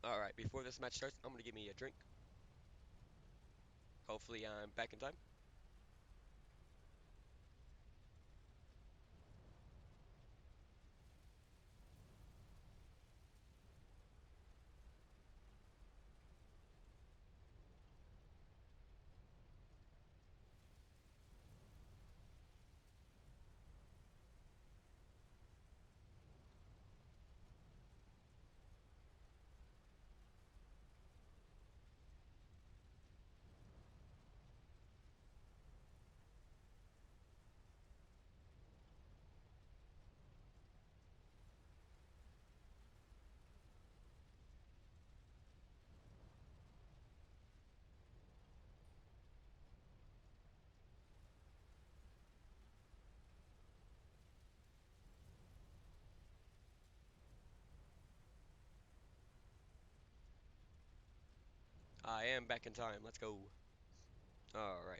Alright, before this match starts, I'm gonna give me a drink. Hopefully I'm back in time. I am back in time. Let's go. All right.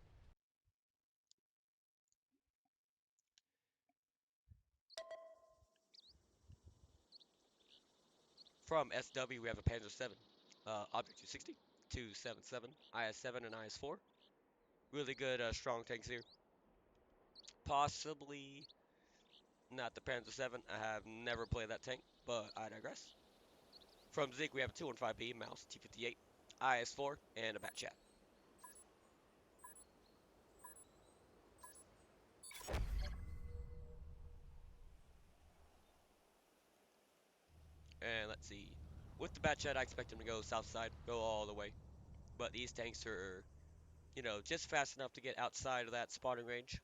From SW, we have a Panzer 7. Object 260, 277, IS-7, and IS-4. Really good, strong tanks here. Possibly not the Panzer 7. I have never played that tank, but I digress. From Zeke, we have a 215B, Mouse, T-58, IS-4, and a Bat Chat. And let's see. With the Bat Chat, I expect him to go south side, go all the way. But these tanks are, just fast enough to get outside of that spotting range.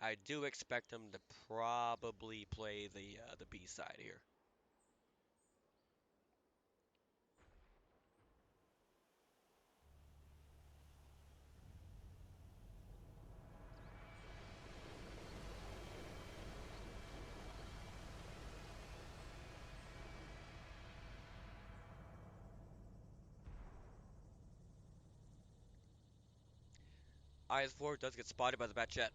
I do expect him to probably play the B side here. IS-4 does get spotted by the Bat Chat.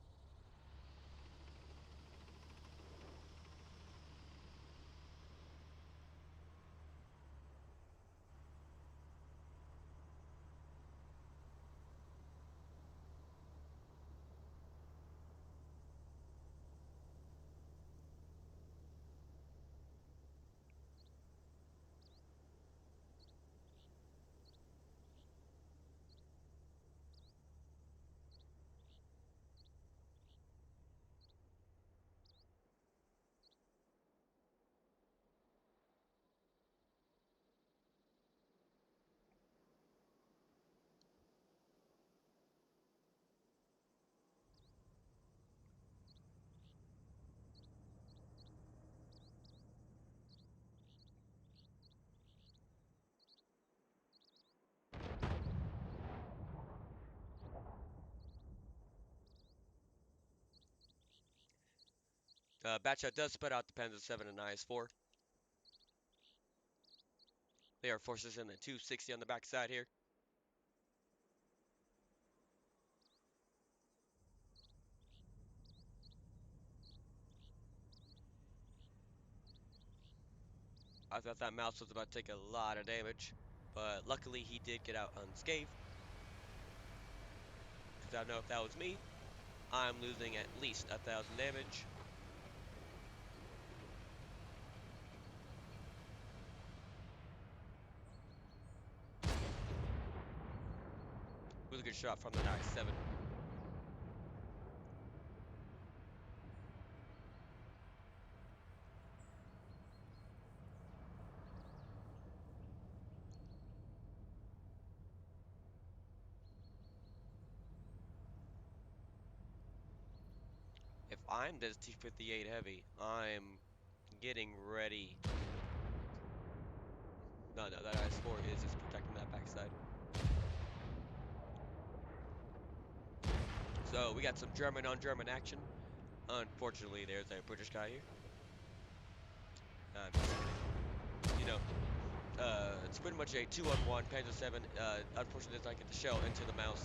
Bat Chat does spit out the Panzer 7 and IS-4. They are forces in the 260 on the backside here. I thought that mouse was about to take a lot of damage, but luckily he did get out unscathed. Because I don't know if that was me, I'm losing at least 1,000 damage. Really good shot from the IS-7. If I'm this T-58 heavy, I'm getting ready. No, that IS-4 is just protecting that backside. So we got some German on German action. Unfortunately, there's a British guy here. Um, you know, it's pretty much a 2-on-1 Panzer 7. Unfortunately, does not get the shell into the mouse.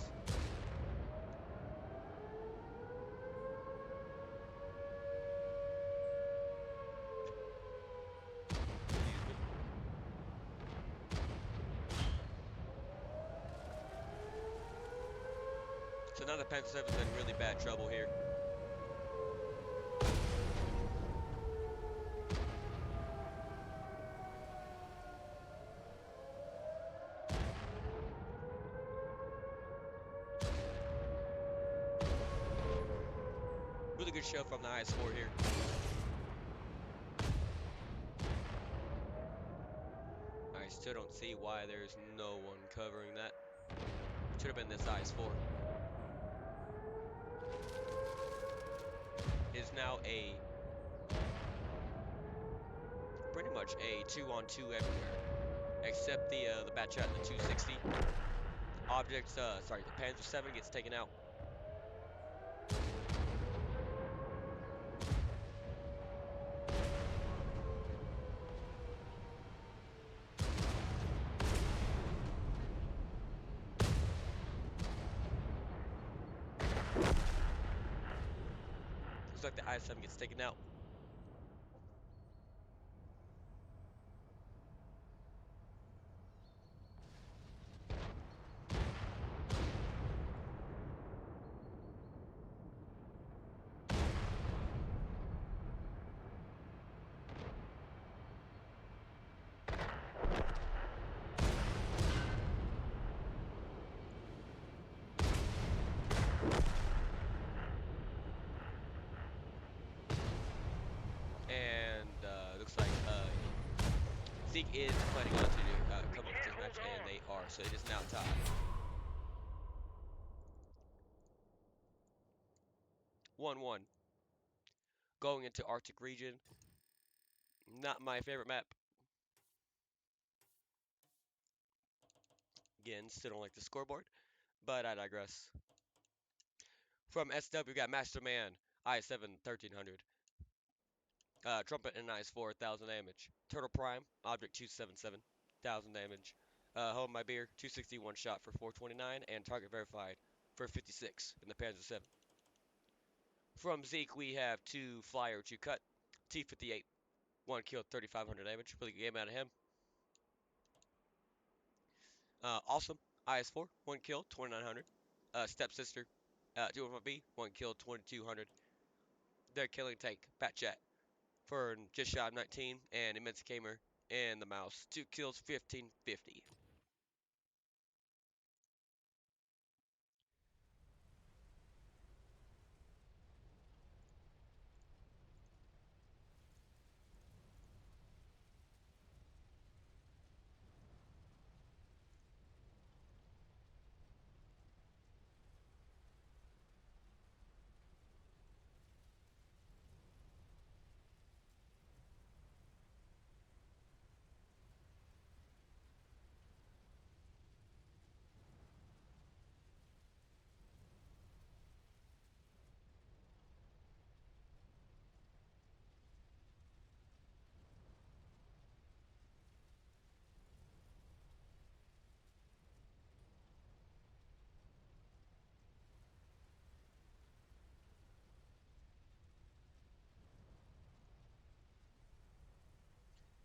So now the Panzer 7's in really bad trouble here. Really good show from the IS-4 here. I still don't see why there's no one covering that. Should have been this IS-4. Is now a pretty much a 2-on-2 everywhere, except the Bat Chat and the 260. Objects, sorry, the Panzer 7 gets taken out. like the I-7 gets taken out. And looks like Zeke is planning on to come up with this match, and they are. So it is now tied. 1-1. Going into Arctic region. Not my favorite map. Again, still don't like the scoreboard, but I digress. From SW, we got Masterman, I7 1300. Trumpet and Ice 4000 damage. Turtle Prime, Object 277, 1000 damage. Hold My Beer, 261 shot for 429, and Target Verified for 56 in the Panzer 7. From Zeke, we have 2 Flyer, 2 Cut, T58, 1 kill, 3500 damage. Really good game out of him. Awesome, IS4, 1 kill, 2900. Stepsister, 205B, 1 kill, 2200. Their killing tank, Bat Chat, for just shy of 19, and Immense Gamer and the Mouse, 2 kills, 1550.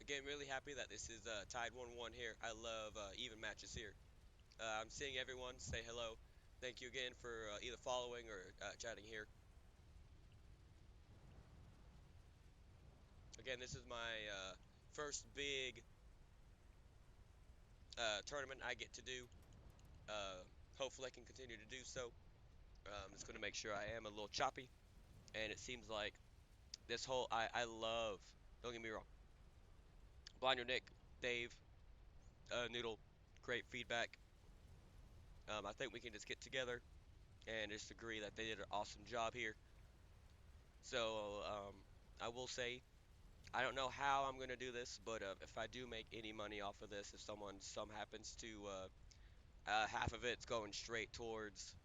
Again, really happy that this is tied 1-1 here. I love even matches here. I'm seeing everyone say hello. Thank you again for either following or chatting here. Again, this is my first big tournament I get to do. Uh, Hopefully, I can continue to do so. It's going to make sure I am a little choppy. And it seems like this whole I love. Don't get me wrong. Blinder Nick, Dave, Noodle, great feedback. I think we can just get together and just agree that they did an awesome job here. So I will say I don't know how I'm gonna do this, but if I do make any money off of this, if some happens to half of it's going straight towards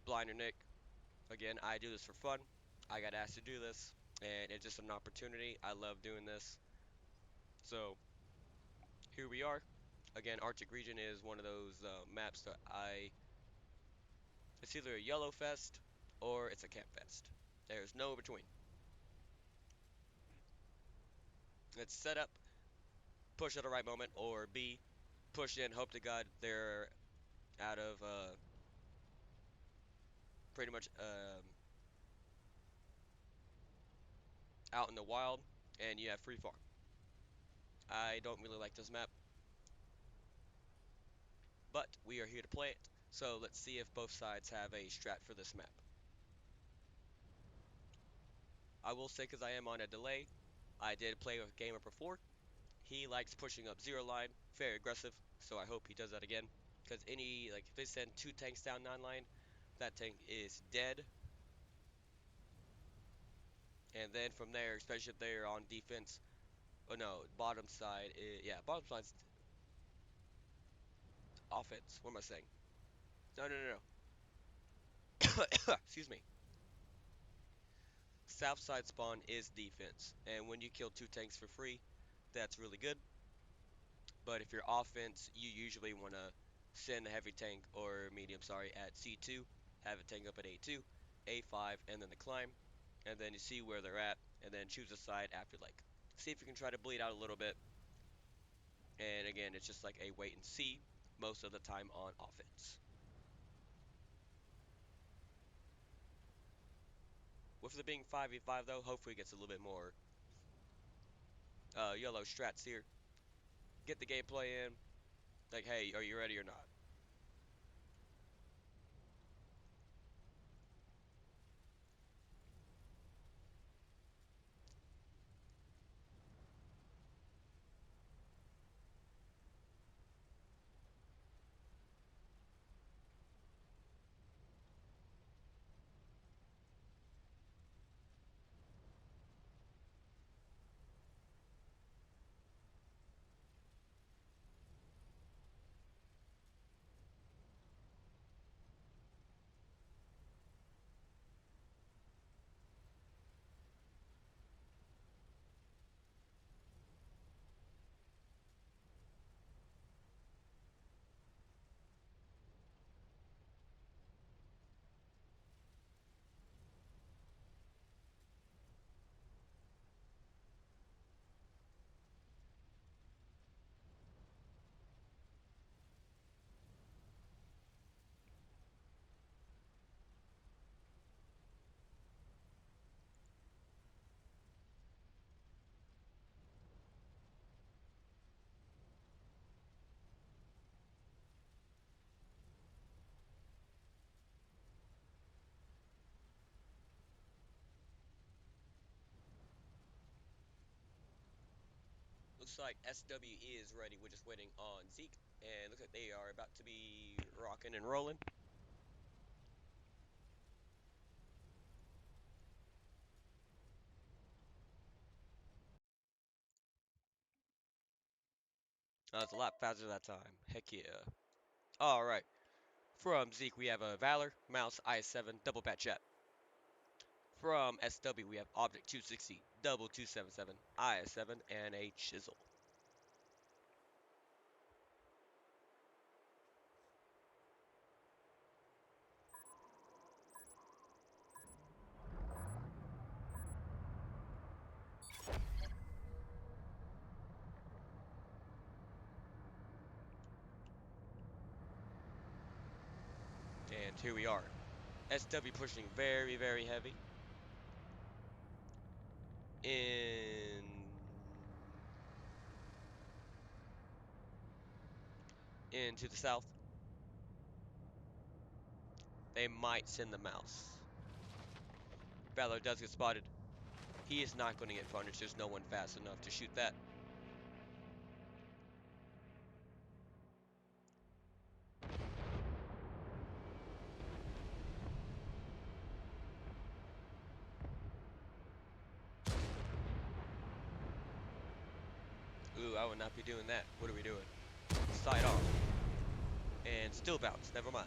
Blinder Nick. Again, I do this for fun. I got asked to do this, and it's just an opportunity. I love doing this. So here we are. Again, Arctic Region is one of those maps that it's either a yellow fest or it's a camp fest. There's no between. It's set up, push at the right moment, or B, push in, hope to God they're out of pretty much out in the wild, and you have free farm. I don't really like this map, but we are here to play it. So let's see if both sides have a strat for this map. I will say, because I am on a delay, I did play with Gamer before. He likes pushing up zero line, very aggressive, so I hope he does that again. Because if they send 2 tanks down 9 line, that tank is dead. And then from there, especially if they're on defense, oh no, bottom side, yeah, bottom side's offense. What am I saying? No, no, no, no. Excuse me. South side spawn is defense, and when you kill 2 tanks for free, that's really good. But if you're offense, you usually want to send a heavy tank or medium, sorry, at C2, have a tank up at A2, A5, and then the climb. and then you see where they're at, and then choose a side after, like, see if you can try to bleed out a little bit. And again, it's just like a wait and see most of the time on offense. With it being 5v5 though, hopefully it gets a little bit more yellow strats here. Get the gameplay in. Like, hey, are you ready or not? Looks like SW is ready. We're just waiting on Zeke, and looks like they are about to be rocking and rolling. It's a lot faster that time. Heck yeah. All right. From Zeke, we have a Valor, Mouse, I7, double bat chat. From SW, we have Object 260, double 277, I7, and a Chisel. And here we are. SW pushing very, very heavy. Into the south. They might send the Mouse. Valor does get spotted. He is not going to get punished. There's no one fast enough to shoot that. Ooh, I would not be doing that. What are we doing? Side off. And still bounce. Never mind.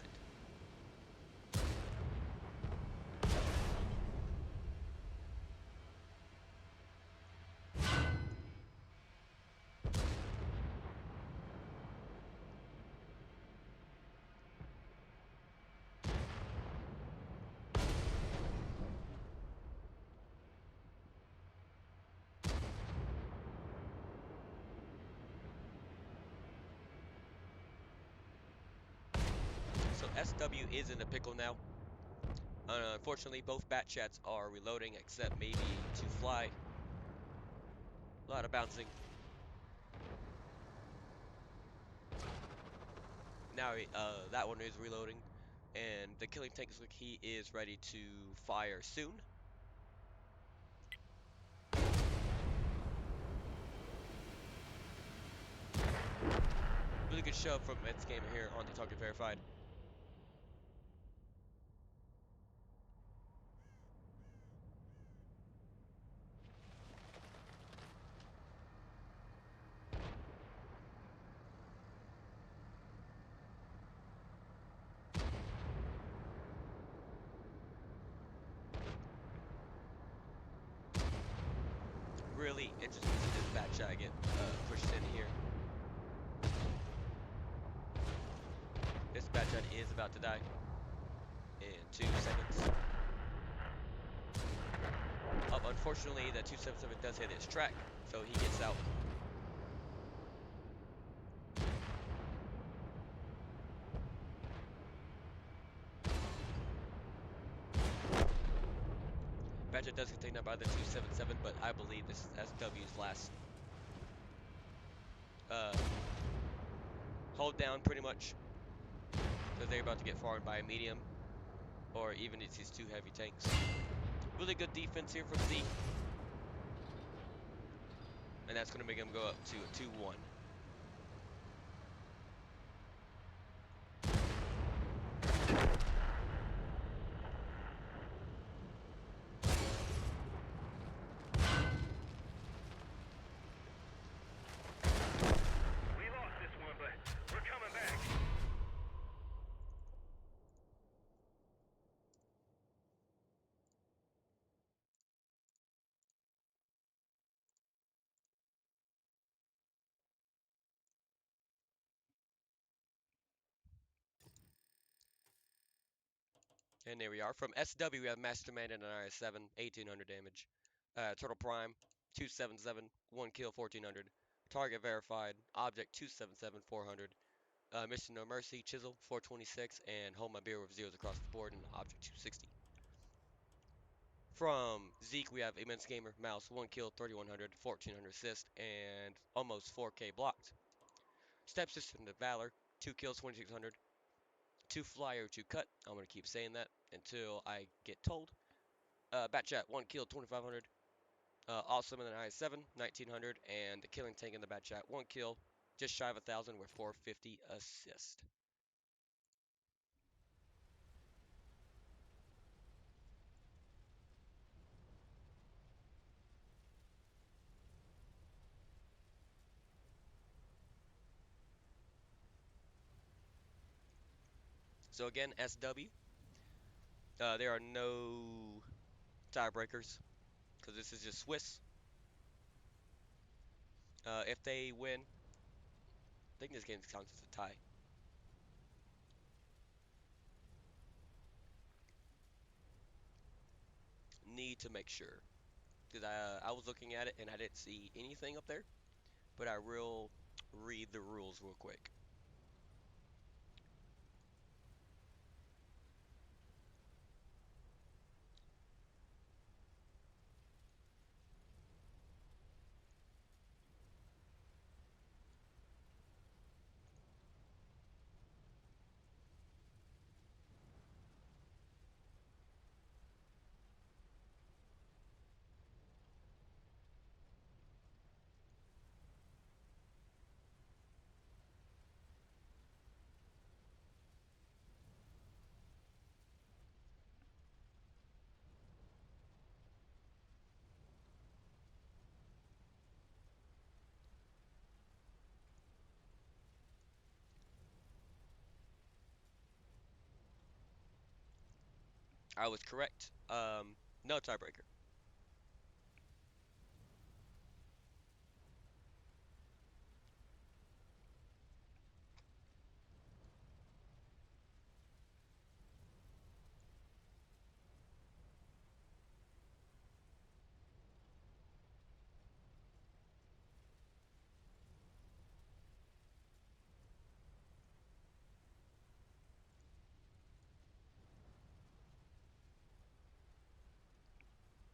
So SW is in a pickle now. Unfortunately, both bat chats are reloading except maybe to fly. A lot of bouncing. Now that one is reloading. And the killing tank looks like he is ready to fire soon. Really good shove from Mets Gamer here on the target verified. Really interesting to see this bat shot get pushed in here. This bat shot is about to die in 2 seconds. Unfortunately, the 277 does hit its track, so he gets out. Badger does get taken out by the 277, but I believe this is SW's last uh, hold down pretty much, because they're about to get farmed by a medium, or even it's these two heavy tanks. Really good defense here from Zeke, and that's going to make him go up to a 2-1. We lost this one, but we're coming back. And there we are. From SW, we have Masterman and an RS7, 1800 damage. Turtle Prime, 277, 1 kill, 1400. Target verified, Object 277, 400. Mission No Mercy, Chisel, 426, and Hold My Beer with zeros across the board, and Object 260. From Zeke, we have Immense Gamer, Mouse, 1 kill, 3100, 1400 assist, and almost 4k blocked. Stepsister to Valor, 2 kills, 2600. 2 flyer, 2 cut. I'm going to keep saying that until I get told. Batchat, 1 kill, 2500. Awesome in the IS-7, 1900. And the Killing Tank in the Batchat, 1 kill, just shy of 1000 with 450 assist. So again, SW, there are no tiebreakers because this is just Swiss. If they win, I think this game counts as a tie. Need to make sure because I was looking at it and I didn't see anything up there, but I will read the rules real quick. I was correct. No tiebreaker.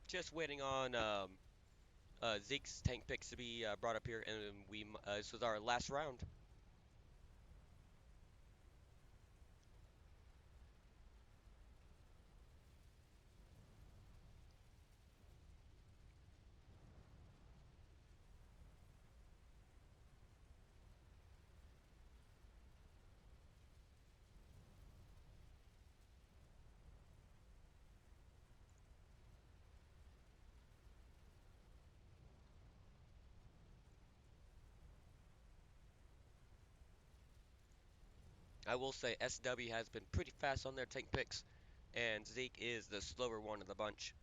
Just waiting on Zeke's tank picks to be brought up here, and this was our last round. I will say SW has been pretty fast on their tank picks, and Zeke is the slower one of the bunch.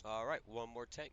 All right, one more tank.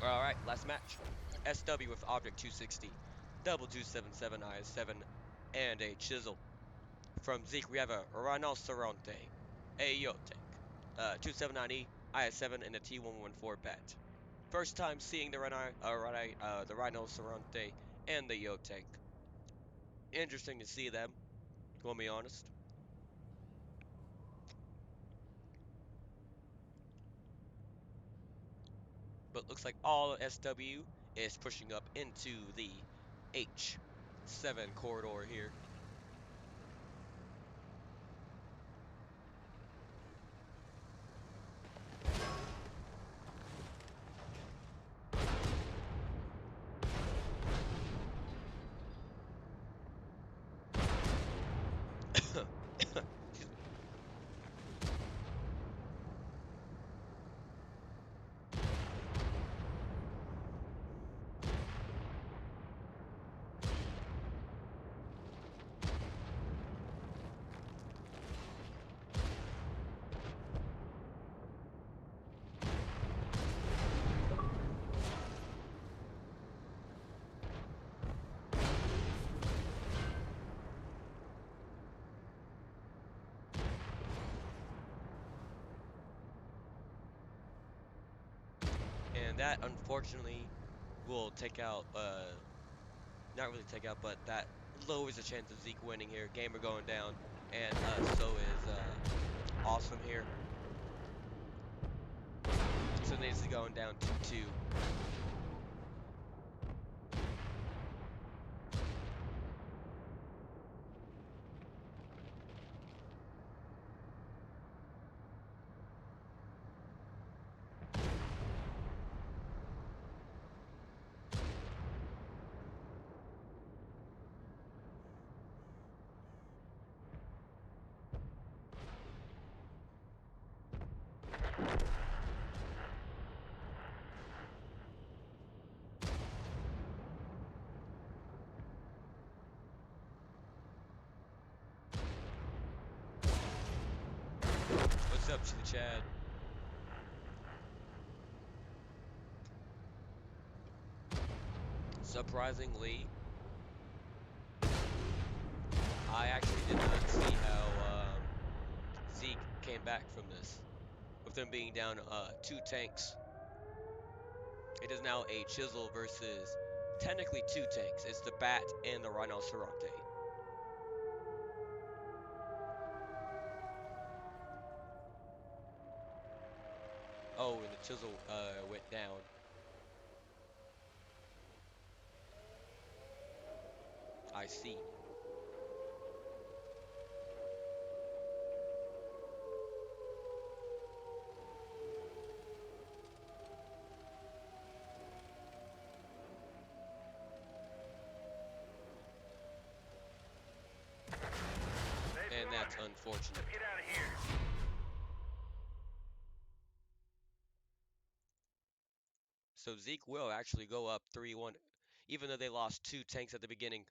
All right, last match. SW with Object 260, double 277 IS7, and a chisel. From Zeke, we have a Rhinoceronte, a Yo tank, 279E, IS7, and a T114 bat. First time seeing the the Rhinoceronte and the Yo tank. Interesting to see them, gonna be honest. But looks like all SW is pushing up into the H7 corridor here. Excuse me. And that unfortunately will take out not really take out, but that lowers the chance of Zeke winning here. Gamer going down, and so is Awesome here. So this is going down 2-2. What's up, Chili Chad? Surprisingly, I actually did not see how Zeke came back from this. With them being down two tanks, it is now a Chisel versus technically two tanks. It's the Bat and the Rhinoceronte. Oh, and the Chisel went down. I see. They've And won. that's unfortunate. Let's get out of here. So Zeke will actually go up 3-1, even though they lost two tanks at the beginning,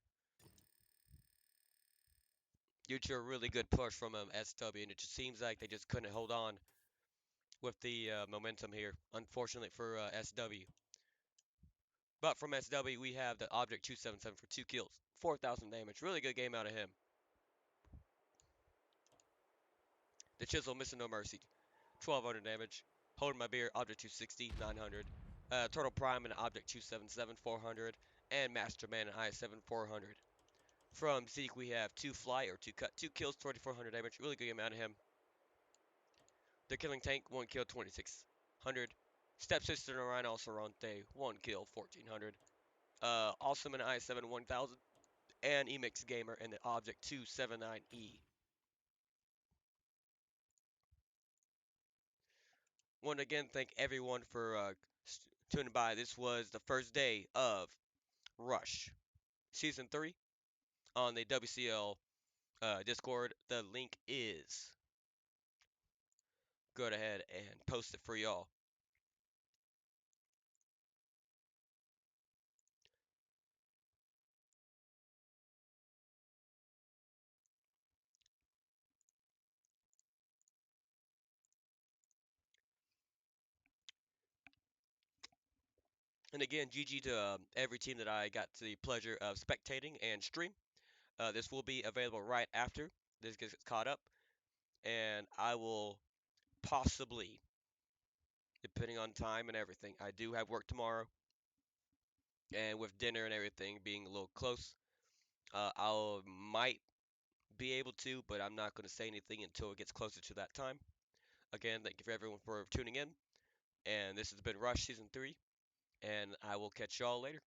due to a really good push from SW, and it just seems like they just couldn't hold on with the momentum here, unfortunately for SW. But from SW, we have the Object 277 for 2 kills, 4,000 damage. Really good game out of him. The Chisel missing no mercy, 1,200 damage. Holding my beer, Object 260, 900. Turtle Prime and Object 277, 400. And Masterman and I7, 400. From Zeke, we have 2 fly or 2 cut, 2 kills, 2,400 damage. Really good game out of him. The Killing Tank, 1 kill, 2,600. Stepsister and Rhinoceronte, 1 kill, 1,400. Awesome and i7 1000, and Emix Gamer and the Object 279E. Want to again thank everyone for tuning by. This was the first day of Rush Season 3 on the WCL Discord. The link is go ahead and post it for y'all. And again, GG to every team that I got the pleasure of spectating and stream. This will be available right after this gets caught up, and I will possibly, depending on time and everything, I do have work tomorrow, and with dinner and everything being a little close, I'll might be able to, but I'm not going to say anything until it gets closer to that time. Again, thank you for everyone for tuning in, and this has been Rush Season 3, and I will catch y'all later.